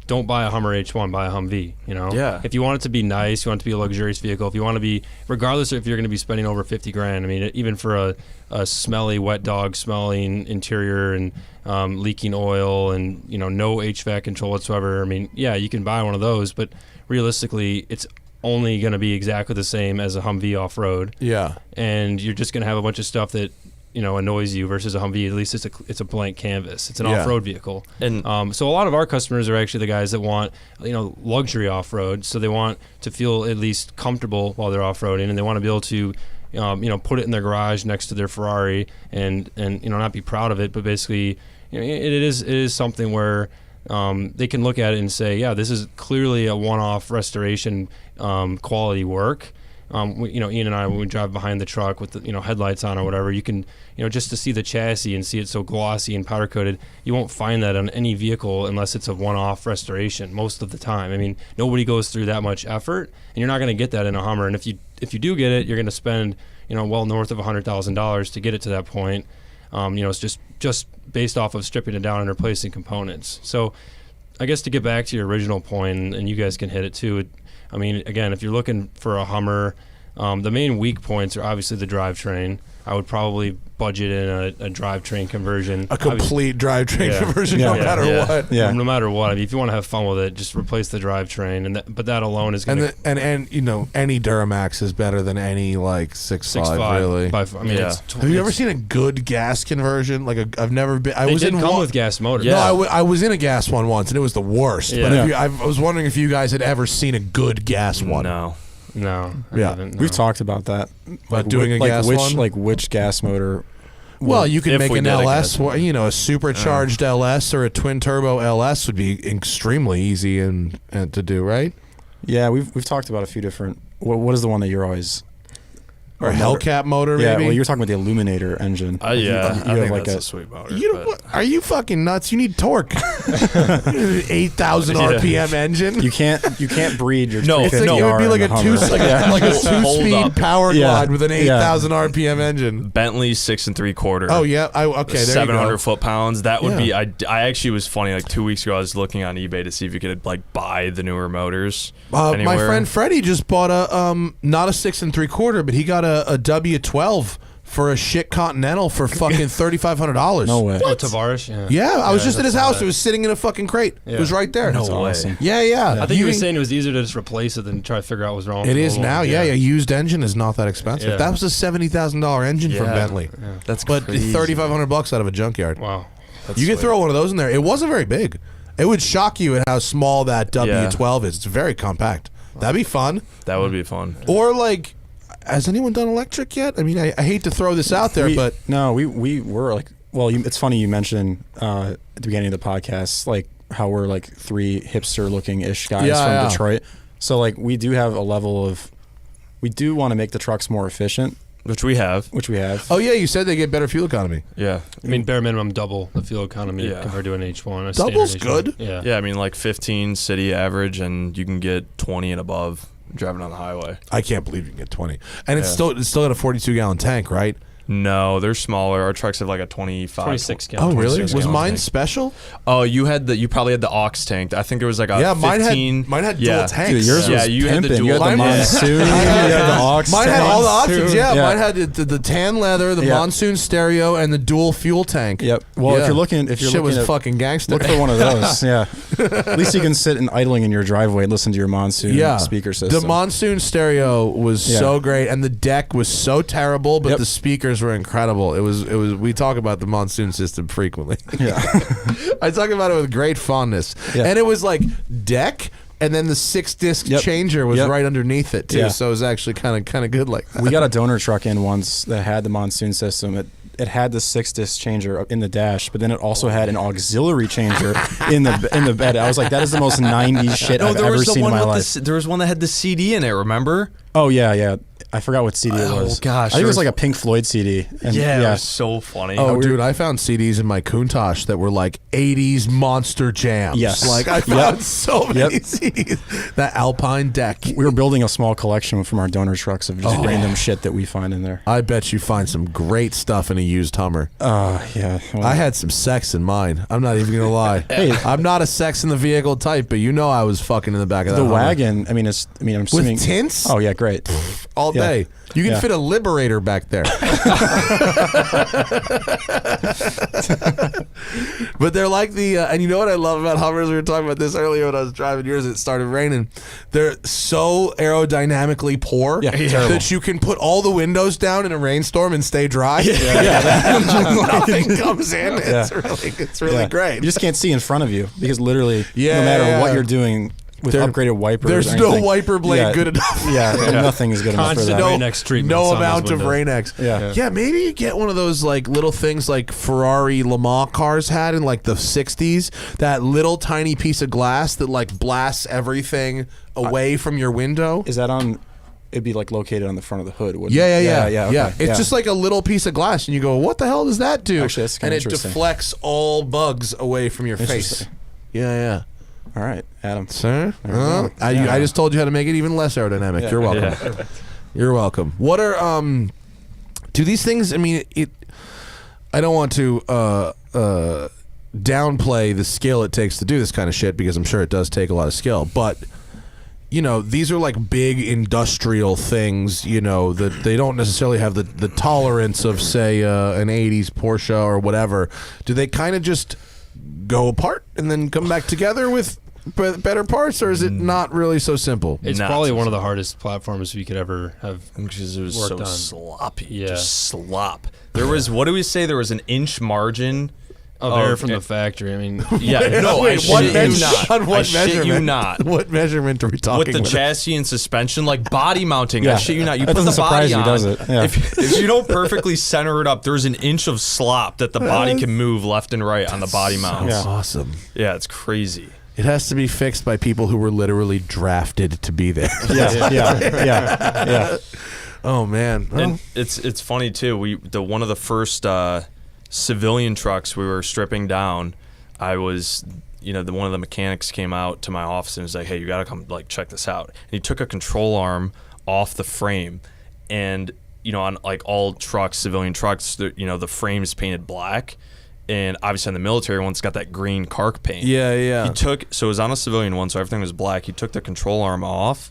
Don't buy a Hummer H1, buy a Humvee. You know. Yeah. If you want it to be nice, you want it to be a luxurious vehicle. If you want to be, regardless if you're going to be spending over $50,000. I mean, even for a smelly wet dog smelling interior and leaking oil and no HVAC control whatsoever. I mean, yeah, you can buy one of those, but realistically, it's only going to be exactly the same as a Humvee off-road. Yeah. And you're just going to have a bunch of stuff that annoys you versus a Humvee. At least it's a blank canvas. It's an Yeah. off-road vehicle. And So a lot of our customers are actually the guys that want luxury off-road. So they want to feel at least comfortable while they're off-roading, and they want to be able to put it in their garage next to their Ferrari and not be proud of it, but basically it is something where they can look at it and say, yeah, this is clearly a one-off restoration quality work. Ian and I, when we drive behind the truck with the headlights on or whatever, you can just to see the chassis and see it so glossy and powder coated, you won't find that on any vehicle unless it's a one-off restoration most of the time. I mean, nobody goes through that much effort, and you're not going to get that in a Hummer. And if you do get it, you're going to spend well north of $100,000 to get it to that point. It's just based off of stripping it down and replacing components. So I guess to get back to your original point, and you guys can hit it too. I mean, again, if you're looking for a Hummer, the main weak points are obviously the drivetrain. I would probably budget in a drivetrain conversion. A complete drivetrain Yeah. conversion, Yeah. no matter Yeah. what. Yeah. No matter what. I mean, if you want to have fun with it, just replace the drivetrain. But that alone is going And to any Duramax is better than any like 6.5 really. By far. I mean, Yeah. Have you ever seen a good gas conversion? I've never been. I They was did in come one. with gas motors. Yeah. No, I was in a gas one once, and it was the worst. Yeah. But I was wondering if you guys had ever seen a good gas one. no. No. I Yeah. haven't, no. We've talked about that. About doing a gas which, one? which gas motor. Well, you could If make we an did a LS, gas a supercharged LS or a twin turbo LS would be extremely easy and to do, right? Yeah, we've talked about a few different. What is the one that you're always? Or a Hellcat motor, Yeah, maybe. well, you're talking about the Illuminator engine. Yeah, You I have think like that's a- a sweet motor. You know, but- what? Are you fucking nuts? You need torque. 8,000 Yeah. RPM engine. You can't breed your. No, It's like, 350 it would be R like in a the two, Hummer. like a Hold two-speed up. power Yeah. glide with an Yeah. 8,000 RPM engine. Bentley 6 3/4. Oh yeah, okay. There 700 you go. foot-pounds. That would Yeah. be. I actually was funny. Like 2 weeks ago, I was looking on eBay to see if you could like buy the newer motors. My anywhere. friend Freddie just bought a not a 6 3/4, but he got a W12 for a shit Continental for fucking $3,500. No way. Oh, Tavares? Yeah. Yeah, I was just at his that's house. not It was sitting in a fucking crate. It was right there. No That's way. awesome. Yeah, yeah. I think you were can- saying it was easier to just replace it than try to figure out what's wrong with it the is whole- now. Yeah, a used engine is not that expensive. Yeah. That was a $70,000 engine from Yeah. Bentley, That's but crazy. $3,500 out of a junkyard. Wow. That's You could sweet. throw one of those in there. It wasn't very big. It would shock you at how small that W12 is. It's very compact. That'd be fun. That would be fun. Or like, has anyone done electric yet? I mean, I hate to throw this out there, but we were like. Well, it's funny you mentioned at the beginning of the podcast, like how we're like three hipster-looking-ish guys Yeah, from yeah. Detroit. So like we do have a level of, we do want to make the trucks more efficient, which we have. Oh yeah, you said they get better fuel economy. Yeah. I mean, bare minimum double the fuel economy Yeah. compared to an H1. Double's H1. good. Yeah. Yeah, I mean, like 15 city average, and you can get 20 and above driving on the highway. I can't believe you can get 20, and it's Yeah. still got a 42-gallon tank, right? No, they're smaller. Our trucks have like a 25. 26 Oh gallon. really? 26 Was gallon mine tank. special? Oh, you probably had the aux tank. I think it was like a Yeah, 15. mine had yeah. dual tanks. Dude, yours Yeah, was you had the pimping. You had dual- the Mine had- monsoon. You I had had- the aux. Mine had all the tanks. options. Yeah, Yeah. mine had the tan leather, the Yeah. monsoon stereo, and the dual fuel tank. Yep. Well, Yeah. if you're looking Shit was at, fucking gangster. look for one of those. Yeah. At least you can sit and idling in your driveway and listen to your monsoon speaker system. The monsoon stereo was so great, and the deck was so terrible, but Yep. the speakers were incredible. It was. We talk about the monsoon system frequently. Yeah. I talk about it with great fondness, Yeah. and it was like deck, and then the 6-disc Yep. changer was Yep. right underneath it too. Yeah. So it was actually kind of good like that. We got a donor truck in once that had the monsoon system. It had the 6-disc changer in the dash, but then it also had an auxiliary changer in the bed. I was like, that is the most 90s shit I've ever seen in my life. There was one that had the CD in it, remember? Oh yeah. I forgot what CD it was. gosh, I think it there was was- like a Pink Floyd CD. And Yeah, it was so funny. Oh, dude, I found CDs in my Countach that were like 80s monster jams. Yes. Like, I found so many Yep. CDs. That Alpine deck. We were building a small collection from our donor trucks of just random shit that we find in there. I bet you find some great stuff in a used Hummer. Yeah. Well, I had some sex in mine. I'm not even going to lie. Hey. I'm not a sex in the vehicle type, but you know I was fucking in the back of that the Hummer. wagon. I'm assuming With tints? Oh yeah, great. All Yeah. day. You can Yeah. fit a Liberator back there. But they're like the, and you know what I love about Hummers? We were talking about this earlier when I was driving yours. It started raining. They're so aerodynamically poor Yeah, terrible. that you can put all the windows down in a rainstorm and stay dry. Nothing comes in. It's really Yeah. great. You just can't see in front of you because literally, Yeah, no matter yeah. what you're doing with upgraded wipers, There's or no anything, wiper blade yeah, good enough. Yeah, nothing is good enough for Constant that. Rain-X treatments No on those amount of windows. Rain-X. Yeah. Maybe you get one of those like little things like Ferrari Le Mans cars had in like the 60s. That little tiny piece of glass that like blasts everything away from your window. Is that on? It'd be like located on the front of the hood. Wouldn't Yeah. it? Okay. It's just like a little piece of glass, and you go, "What the hell does that do?" Actually, that's and kinda it interesting. deflects all bugs away from your face. Interesting. Yeah. All right, Adam. Sir, go. I just told you how to make it even less aerodynamic. Yeah. You're welcome. Yeah. You're welcome. What are do these things? I mean, I don't want to downplay the skill it takes to do this kind of shit because I'm sure it does take a lot of skill. But you know, these are like big industrial things. You know that they don't necessarily have the tolerance of say an '80s Porsche or whatever. Do they kind of just go apart and then come back together with better parts, or is it not really so simple? It's Not probably so one of the hardest platforms we could ever have. Because it was Work so done. sloppy. Yeah. Just slop. There was, what do we say? There was an inch margin Of air from the factory. I mean, Yeah, no, Wait, I what shit measure- you not. on what I shit you measurement? not. What measurement are we talking With the about? chassis and suspension, like body mounting, I Yeah. shit you not. You That put the doesn't body surprise on. me, does it? Yeah. If you don't perfectly center it up, there's an inch of slop that the body can move left and right on the body mounts. Yeah. Awesome. Yeah, it's crazy. It has to be fixed by people who were literally drafted to be there. Yeah. Oh man. Well, And it's funny too. One of the first civilian trucks we were stripping down, I was, one of the mechanics came out to my office and was like, "Hey, you gotta come like check this out." And he took a control arm off the frame, and on like all trucks, civilian trucks, the frame is painted black, and obviously on the military one, it's got that green Kark paint. yeah. So it was on a civilian one, so everything was black. He took the control arm off,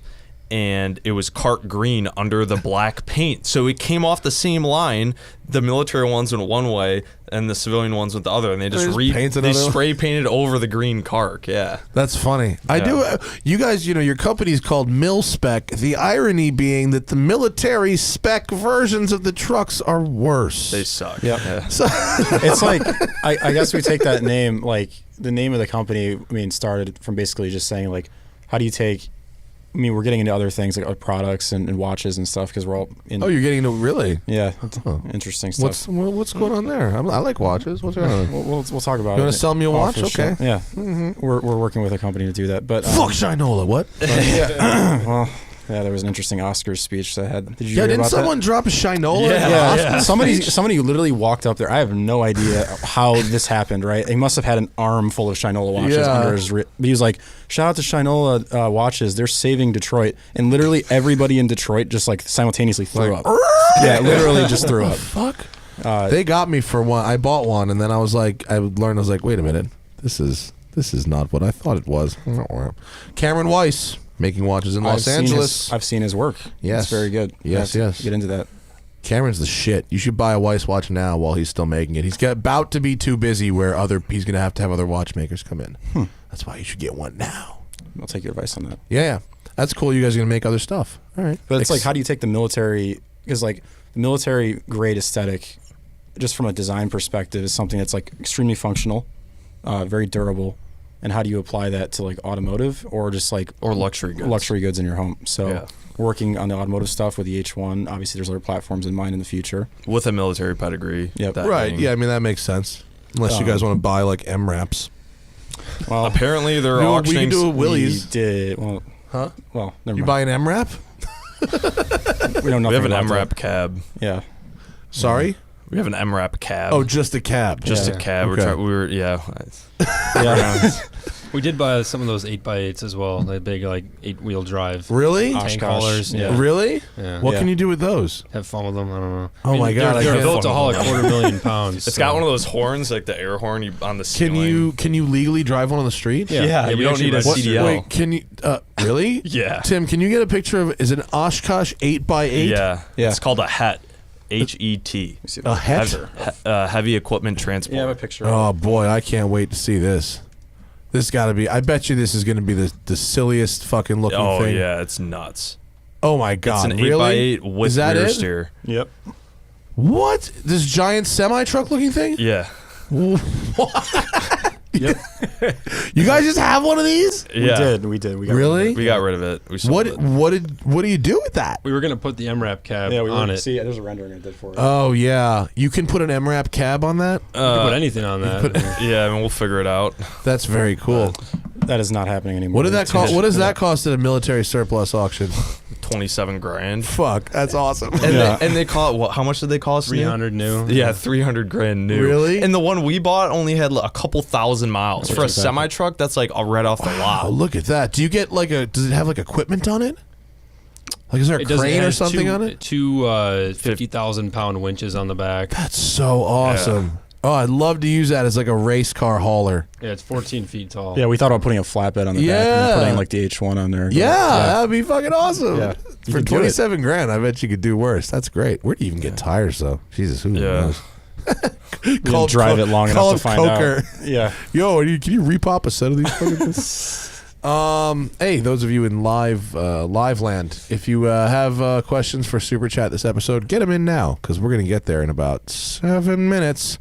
and it was Kark green under the black paint. So it came off the same line. The military ones went one way, and the civilian ones went the other. And they just spray painted over the green Kark. Yeah, That's funny. I do. You guys, your company's called Mil-Spec. The irony being that the military spec versions of the trucks are worse. they suck. Yep. Yeah. It's like I guess we take that name, like the name of the company. I mean, started from basically just saying like, how do you take? I mean, we're getting into other things like products and watches and stuff because we're all in. Oh, you're getting into really? Yeah, interesting stuff. What's going on there? I like watches. What's going on? We'll talk about it. You want to sell me a watch? for Okay. sure. Yeah, we're working with a company to do that. But Fuck Shinola. What? well, Yeah, there was an interesting Oscars speech that had. Did you Yeah, hear didn't about someone drop a Shinola? Yeah, somebody literally walked up there. I have no idea how this happened. Right, he must have had an arm full of Shinola watches under his. But he was like, "Shout out to Shinola watches. They're saving Detroit." And literally everybody in Detroit just like simultaneously threw up. Yeah, literally just threw up. Fuck. They got me for one. I bought one, and then I was like, I was like, wait a minute, this is not what I thought it was. Cameron Weiss making watches in Los Angeles. I've seen his work. Yes, it's very good. Yes. Get into that. Cameron's the shit. You should buy a Weiss watch now while he's still making it. He's about to be too busy where he's going to have other watchmakers come in. That's why you should get one now. I'll take your advice on that. Yeah. That's cool. You guys are going to make other stuff. All right. But it's like, how do you take the military? Because like the military grade aesthetic, just from a design perspective, is something that's like extremely functional, very durable. And how do you apply that to like automotive or just like luxury goods in your home? So working on the automotive stuff with the H1, obviously there's other platforms in mind in the future with a military pedigree. Yep. Right. Yeah. I mean that makes sense. Unless you guys want to buy like MRAPs. Well, apparently they're auctioning. We can do a Willys. We did. Well, huh? Well, never you mind. buy an MRAP? We don't know. We have an MRAP cab. Yeah. Sorry. We have an MRAP cab. Oh, just a cab. Just a cab. Okay. We did buy some of those 8x8s as well. The big like 8-wheel drive. Really? Tank haulers. Yeah. Really? Yeah. What can you do with those? Have fun with them. I don't know. Oh my God! They're built to haul like 250,000 pounds. It's got one of those horns, like the air horn on the ceiling. Can you legally drive one on the street? Yeah, you don't need a CDL. Wait, can you? Really? Yeah. Tim, can you get a picture of? Is it an Oshkosh 8x8? Yeah. It's called a HET. HET. A HET? Heavy equipment transport. Yeah, I have a picture. Oh boy, I can't wait to see this. This got to be. I bet you this is going to be the silliest fucking looking thing. Oh yeah, it's nuts. Oh my God! It's an really? 8x8 with is that rear it? steer. Yep. What? This giant semi truck looking thing? Yeah. Yep. You guys just have one of these? Yeah. We did. We got Really? We got rid of it. We sold it. What do you do with that? We were gonna put the MRAP cab we on it. See, there's a rendering I did for it. Oh yeah, you can put an MRAP cab on that. You can put anything on that. Yeah, I mean, we'll figure it out. That's very cool. That is not happening anymore. What did that cost? What does that cost at a military surplus auction? 27 grand. Fuck, that's awesome. And they call it, how much did they cost? 300 new. Yeah, 300 grand new. Really? And the one we bought only had a couple thousand miles. For a semi truck, that's like right off the lot. Oh, look at that. Do you get does it have like equipment on it? Like, is there a crane or something on it? Two 50,000 pound winches on the back. That's so awesome. Yeah. Oh, I'd love to use that as like a race car hauler. Yeah, it's 14 feet tall. Yeah, we thought about putting a flatbed on the back and then putting like the H1 on there. Yeah, that'd be fucking awesome. Yeah. For 27 grand, I bet you could do worse. That's great. Where do you even get tires though? Jesus, who knows? Call drive it long enough to find out. Yeah. Yo, can you repop a set of these fucking things? Hey, those of you in live land, if you have questions for Super Chat this episode, get them in now because we're gonna get there in about 7 minutes.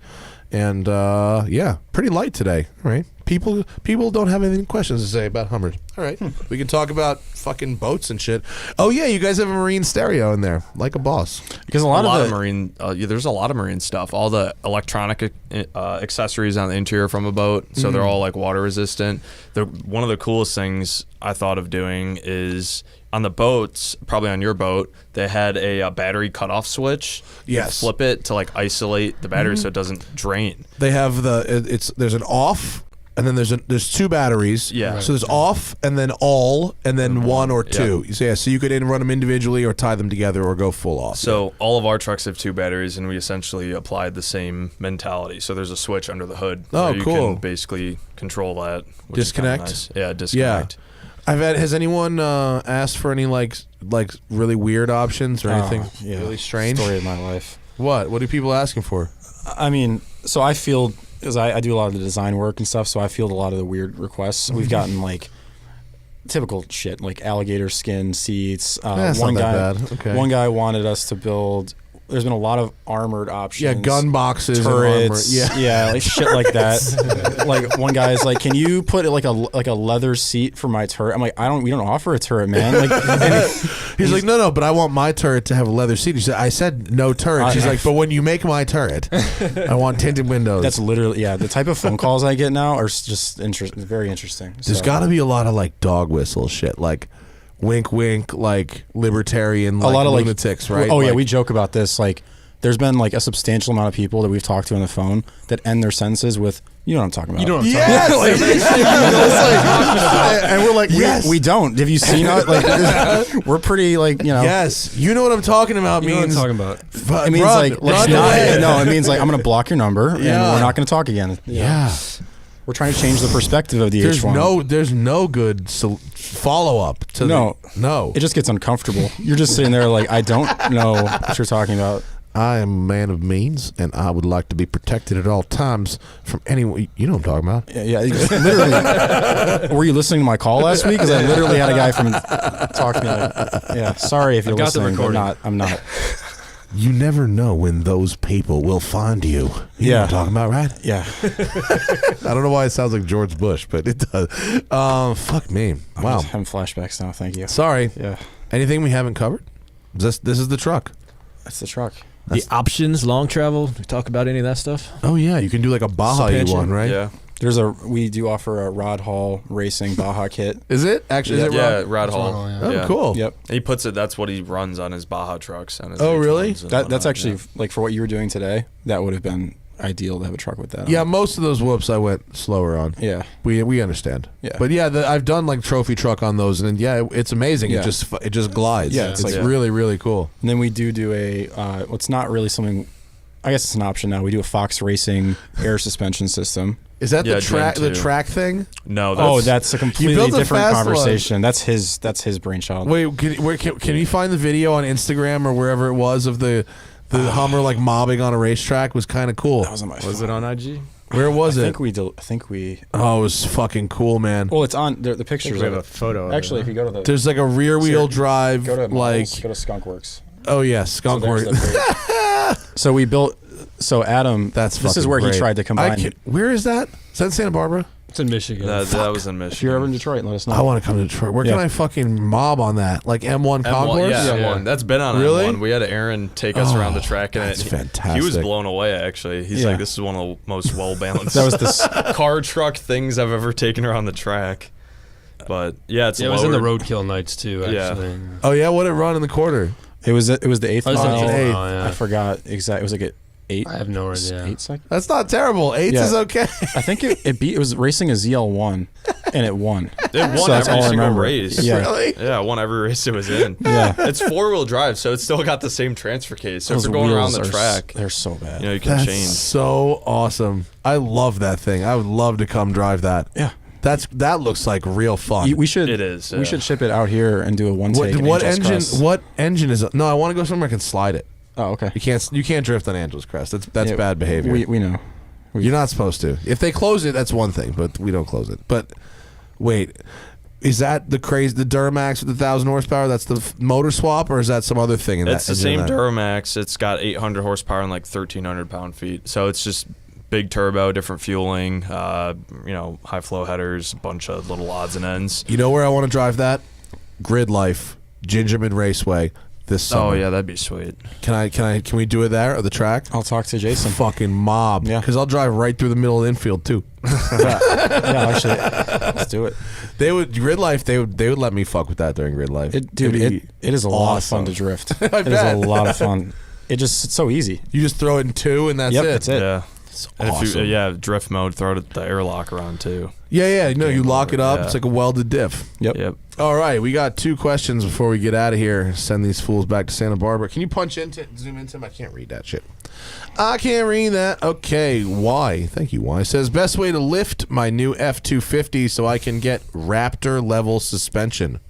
And yeah, pretty light today, right? People don't have any questions to say about Hummers. All right, we can talk about fucking boats and shit. Oh yeah, you guys have a marine stereo in there, like a boss. Because a lot of marine, there's a lot of marine stuff. All the electronic accessories on the interior from a boat, so they're all like water resistant. One of the coolest things I thought of doing is on the boats, probably on your boat, they had a battery cutoff switch. Yes, you flip it to like isolate the battery so it doesn't drain. They have there's an off. And then there's two batteries. Yeah. So there's off and then all and then one or two. Yeah. So you could run them individually or tie them together or go full off. So all of our trucks have two batteries, and we essentially applied the same mentality. So there's a switch under the hood. Oh, where you cool. can basically control that. Disconnect? Nice. Yeah, disconnect. Yeah. Has anyone asked for any like really weird options or anything really strange? Story of my life. What are people asking for? I mean, so I field, because I do a lot of the design work and stuff, so I field a lot of the weird requests. We've gotten like typical shit, like alligator skin seats. One guy wanted us to build. There's been a lot of armored options. Yeah, gun boxes, turrets. and armor. Yeah, like shit like that. Like one guy's like, "Can you put like a leather seat for my turret?" I'm like, "We don't offer a turret, man." Like, he's like, "No, but I want my turret to have a leather seat." He said, "I said no turret." She's like, "But when you make my turret, I want tinted windows." That's literally the type of phone calls I get now are just very interesting. There's got to be a lot of like dog whistle shit, like wink, wink, like libertarian, a like lot of lunatics, right? Oh yeah, Like, we joke about this. Like, there's been like a substantial amount of people that we've talked to on the phone that end their sentences with, "You know what I'm talking about." You know what I'm Yes! and we're like, Yes. we don't. Have you seen it? Like, we're pretty like, yes, you know what I'm talking about. You know what I'm means talking about. It means run, like let's run not. away. No, it means like I'm gonna block your number and Yeah. we're not gonna talk again. Yeah. We're trying to change the perspective of the H1. There's no good follow up to No. no. It just gets uncomfortable. You're just sitting there like, I don't know what you're talking about. I am a man of means, and I would like to be protected at all times from anyone. You know what I'm talking about? Yeah, literally. Were you listening to my call last week? Because I literally had a guy from talk to me. Like, yeah, sorry if you're got the listening, but recording. I'm not. You never know when those people will find you. You know what I'm talking about, right? Yeah. I don't know why it sounds like George Bush, but it does. Fuck me. I'm Wow. just having flashbacks now. Thank you. Sorry. Yeah, Anything we haven't covered? This is the truck. that's the truck. The options, long travel. We talk about any of that stuff? Oh yeah, you can do like a Baja Suspension. one, right? Yeah. We do offer a Rod Hall Racing Baja kit. Is it actually? Is it Yeah, Rob? Rod Hall. Hall, yeah. Oh, Yeah. cool. Yep. He puts it. That's what he runs on his Baja trucks. On his Oh, really? H1s and That's whatnot, actually yeah. like for what you were doing today. That would have been ideal to have a truck with that. Yeah, on. most of those whoops I went slower on. Yeah. We understand. Yeah. But yeah, I've done like trophy truck on those, and yeah, it's amazing. Yeah. It just glides. Yeah, it's it's like- really really cool. And then we do a. Well, it's not really something. I guess it's an option now. We do a Fox Racing air suspension system. Is that Yeah, the track? Gen The 2. track thing? No. That's a completely built a different fast one. conversation. That's his brainchild. Wait, can you find the video on Instagram or wherever it was of the Hummer like mobbing on a racetrack? Was kind of cool. That was on my. Was it on IG? Where was I it? think we. Oh, it was fucking cool, man. Well, it's on the pictures. We of have a it. photo. Actually, if you go to the There's like a rear wheel drive, go to like models, go to Skunkworks. oh yeah, skunk So there's work. the so we built. So Adam, That's this is fucking where great. he tried to combine. Where is that? Is that Santa Barbara? It's in Michigan. That was in Michigan. If you're ever in Detroit, let us know. I want to come to Detroit. Where Yeah. can I fucking mob on that? Like M1 M1, concourse? yeah, Yeah. M1. That's been on Really? M1. We had Aaron take us around the track, and that's he was fantastic. blown away. Actually, he's Yeah. like, "This is one of the most well balanced That was the car truck things I've ever taken around the track." But yeah, it's yeah, it was in the lowered. roadkill nights too. Yeah. Actually. Oh yeah, what it run in the quarter? It was the eighth Oh, it's mile. an Hey, eighth. Oh, yeah. I forgot exactly. It was like an 8. I have no idea. 8 seconds. That's not terrible. Eights Yeah. is okay. I think it beat. It was racing a ZL1, and it won. It won So that's every all I single remember. race. Yeah. Really? Yeah, it won every race it was in. Yeah. It's 4-wheel drive, so it's still got the same transfer case. So Those if you're going around wheels the track, they're so bad. you know, you can That's change. so awesome. I love that thing. I would love to come drive that. Yeah. That looks like real fun. We should. It is, We yeah. should ship it out here and do a one take. what at Angel's engine? Crest. What engine is? No, I want to go somewhere I can slide it. Oh, okay. You can't drift on Angel's Crest. That's Yeah, bad behavior. We know. You're not supposed to. If they close it, that's one thing, but we don't close it. But wait, is that the Duramax with the 1,000 horsepower? That's the motor swap, or is that some other thing? It's the same engine? Duramax. It's got 800 horsepower and like 1,300 pound-feet. So it's just big turbo, different fueling, high flow headers, a bunch of little odds and ends. You know where I want to drive that? Grid Life, Gingerman Raceway. This summer. Oh yeah, that'd be sweet. Can we do it there or the track? I'll talk to Jason. Fucking mob. Yeah. Because I'll drive right through the middle of the infield too. Yeah, actually, let's do it. Grid Life. They would let me fuck with that during Grid Life. It is a lot of fun awesome. to drift. I It is bet. a lot of fun. It's so easy. You just throw it in 2 and that's Yep, it. that's it. Yeah. It's And awesome. if you, drift mode, throw the airlock around too. Yeah. No, you lock it up. Yeah. It's like a welded diff. Yep. All right, we got 2 questions before we get out of here. Send these fools back to Santa Barbara. Can you zoom into him? I can't read that shit. I can't read that. Okay, Y. Thank you, Y. Says, best way to lift my new F-250 so I can get Raptor level suspension.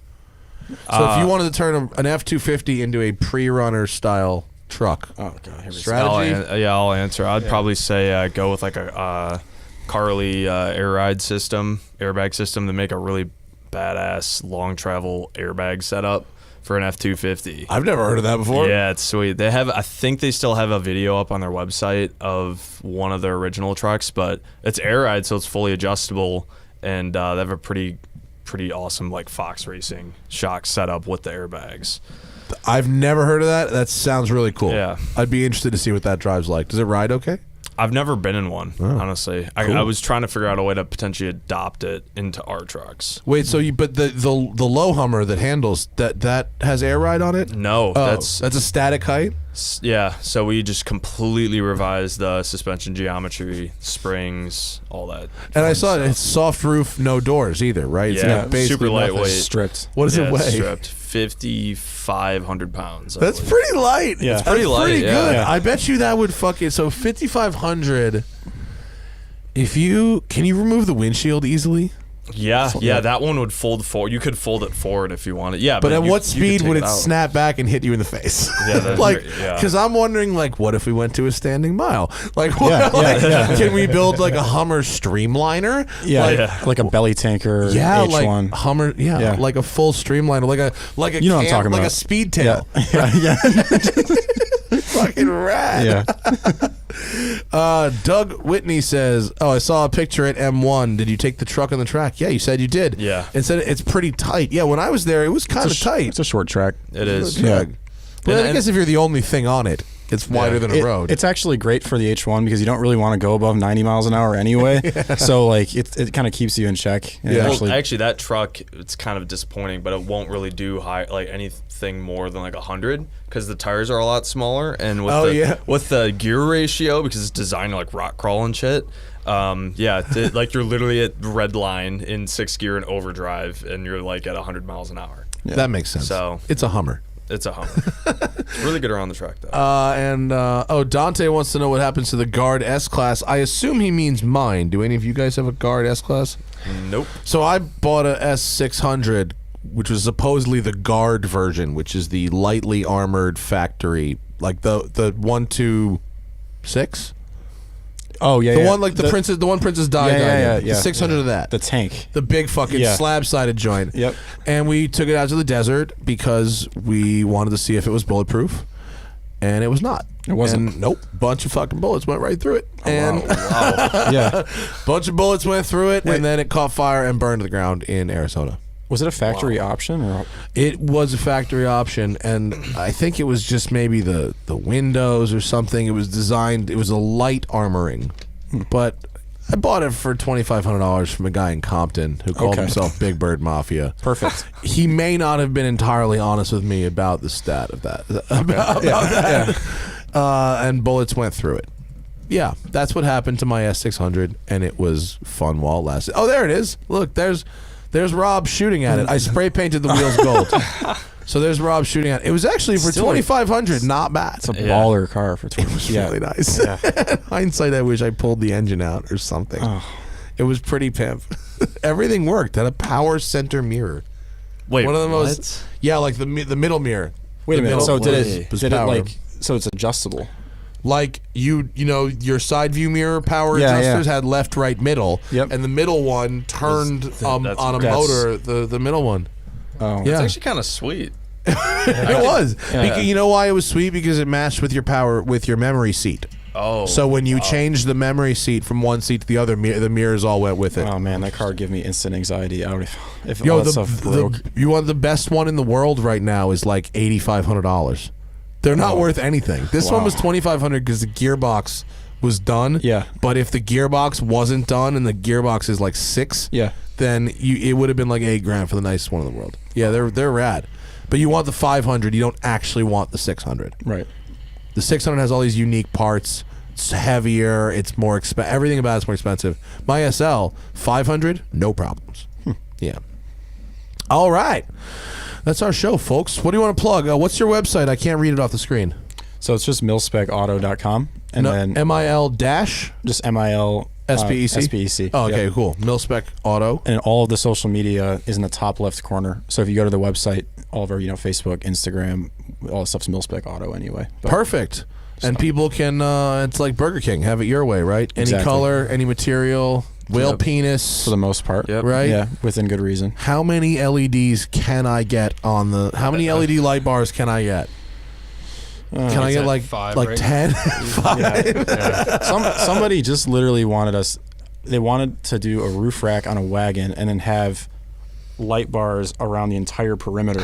So if you wanted to turn an F-250 into a pre-runner style truck. Oh god, here we go. Strategy? I'll answer. I'd probably say go with like a Carly air ride system, airbag system to make a really badass long travel airbag setup for an F-250. I've never heard of that before. Yeah, it's sweet. I think they still have a video up on their website of one of their original trucks, but it's air ride, so it's fully adjustable, and they have a pretty awesome like Fox Racing shock setup with the airbags. I've never heard of that. That sounds really cool. Yeah. I'd be interested to see what that drives like. Does it ride okay? I've never been in one, honestly. I was trying to figure out a way to potentially adopt it into our trucks. Wait, so but the low Hummer that handles that has air ride on it? No, that's a static height. Yeah. So we just completely revised the suspension geometry, springs, all that. And I saw it's soft roof, no doors either, right? It's Yeah, basically super lightweight. nothing. Stripped. What does it weigh? Stripped 5,500 pounds. I That's believe. pretty light. Yeah. That's pretty light, Pretty yeah. good. Yeah. I bet you that would so 5,500. Can you remove the windshield easily? Yeah, that one would fold forward. You could fold it forward if you wanted. Yeah, But at you- what you could speed take would it out. snap back and hit you in the face? Yeah, that's like, right, yeah. because I'm wondering, like, what if we went to a standing mile? Like, what, Yeah, like, yeah. can we build like a Hummer Streamliner? Yeah, like a belly tanker Yeah, H1. like Hummer. Yeah, Yeah. like a full Streamliner, like a You know what I'm talking like about. a speed tail. yeah. Fucking rad. Yeah. Doug Whitney says, "Oh, I saw a picture at M1. Did you take the truck on the track? Yeah, you said you did. Yeah. and said it's pretty tight. Yeah, when I was there, it was kind of tight. It's a short track. It is. Yeah. But I And- guess if you're the only thing on it, it's wider than a road. It's actually great for the H1 because you don't really want to go above 90 miles an hour anyway. So like it kind of keeps you in check. And Yeah. Well, actually, that truck, it's kind of disappointing, but it won't really do anything more than like 100 because the tires are a lot smaller, and with the gear ratio, because it's designed to like rock crawl and shit. Like you're literally at red line in 6th gear and overdrive, and you're like at 100 miles an hour. That makes sense. So it's a Hummer. it's a Hummer. It's really good around the track though. Dante wants to know what happens to the Guard S-Class. I assume he means mine. Do any of you guys have a Guard S-Class? Nope. So I bought a S600, which was supposedly the Guard version, which is the lightly armored factory, like the 126. Oh yeah, The yeah. one like the Princess Di guy. yeah. The 600 of that. The tank. The big fucking Yeah. slab-sided joint. Yep. And we took it out to the desert because we wanted to see if it was bulletproof, and it was not. It wasn't. And nope. Bunch of fucking bullets went right through it. And Yeah. bunch of bullets went through it, and then it caught fire and burned to the ground in Arizona. Was it a factory option or? It was a factory option, and I think it was just maybe the windows or something. It was designed. It was a light armoring, but I bought it for $2,500 from a guy in Compton who called Okay. himself Big Bird Mafia. Perfect. He may not have been entirely honest with me about the stat of that. About that. And bullets went through it. Yeah, that's what happened to my S600, and it was fun while it lasted. Oh, there it is. Look, there's Rob shooting at it. I spray painted the wheels gold. So there's Rob shooting at it. It was actually for Still $2,500, not bad. It's a baller car for 20. It was really nice. In hindsight, I wish I pulled the engine out or something. It was pretty pimp. Everything worked. Had a power center mirror. Wait, One of the what? most. Yeah, like the middle mirror. Wait a The minute. middle So did was it power. so it's adjustable? Like you know, your side view mirror power Yeah, adjusters yeah. had left, right, middle. Yep. And the middle one turned that's- on a motor. The middle one. Oh. Yeah. It's actually kind of sweet. It was. Yeah. Because, you know why it was sweet? Because it matched with your memory seat. Oh. So when you changed the memory seat from one seat to the other, the mirrors all went with it. Oh man, that car gave me instant anxiety. I would if Yo, all that stuff broke. you want the best one in the world right now is like $8,500. They're not worth anything. This one was $2,500 because the gearbox was done. Yeah. But if the gearbox wasn't done and the gearbox is like $6,000, Yeah. then it would have been like $8,000 for the nicest one in the world. Yeah, they're rad. But you want the 500. You don't actually want the 600. Right. The 600 has all these unique parts. It's heavier. It's more expensive. Everything about it's more expensive. My SL 500, no problems. Yeah. All right. That's our show, folks. What do you want to plug? What's your website? I can't read it off the screen. So it's just milspecauto.com and then MIL dash just MIL SPEC? SPEC. Oh, okay, Yep. cool. Mil-Spec Auto. And all of the social media is in the top left corner. So if you go to the website, all of our Facebook, Instagram, all the stuff's Mil-Spec Auto anyway. But Perfect. And people can, it's like Burger King. Have it your way, right? Any Exactly. color, any material, whale penis. for the most part, Yep. Right? Yeah, within good reason. How many LEDs can I get on the? How many LED light bars can I get? Can I It's get at like 5, like right? 10? Somebody just literally wanted us. They wanted to do a roof rack on a wagon and then have light bars around the entire perimeter.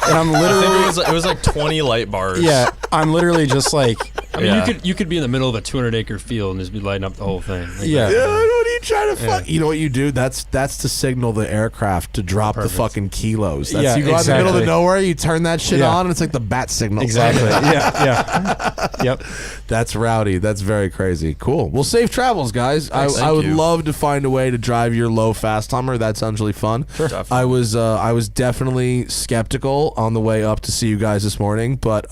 And I'm I literally, think it was like 20 light bars. yeah, I'm literally just like, I mean, Yeah. you could be in the middle of a 200-acre field and just be lighting up the whole thing. Like, Yeah. Yeah, what are you trying to fuck? You know what you do? That's to signal the aircraft to drop Perfect. the fucking kilos. That's, Yeah, you go out in the middle of exactly. nowhere, you turn that shit Yeah. on, and it's like the bat signal. Exactly. yeah. Yep. That's rowdy. That's very crazy. Cool. Well, safe travels, guys. I Thank would you. love to find a way to drive your low fast Hummer. That sounds really fun. Sure. I was definitely skeptical on the way up to see you guys this morning, but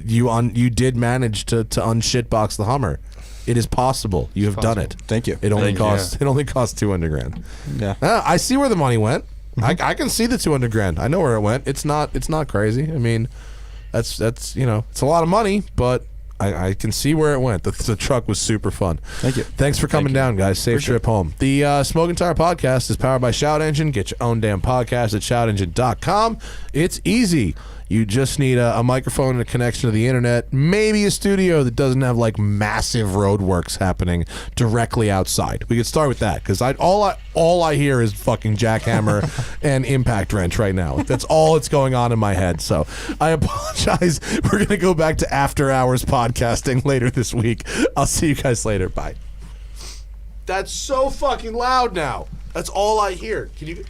you did manage to unshitbox the Hummer. It is possible. You have done it. Thank you. It only Thank you. cost $200,000. Yeah. I see where the money went. I can see the $200,000. I know where it went. It's not crazy. I mean, that's it's a lot of money, but I can see where it went. The truck was super fun. Thank you. Thanks for coming down, guys. Safe trip home. The Smoking Tire Podcast is powered by Shout Engine. Get your own damn podcast at shoutengine.com. It's easy. You just need a microphone and a connection to the internet. Maybe a studio that doesn't have like massive roadworks happening directly outside. We could start with that because all I hear is fucking jackhammer and impact wrench right now. That's all that's going on in my head. So I apologize. We're gonna go back to after hours podcasting later this week. I'll see you guys later. Bye. That's so fucking loud now. That's all I hear. Can you?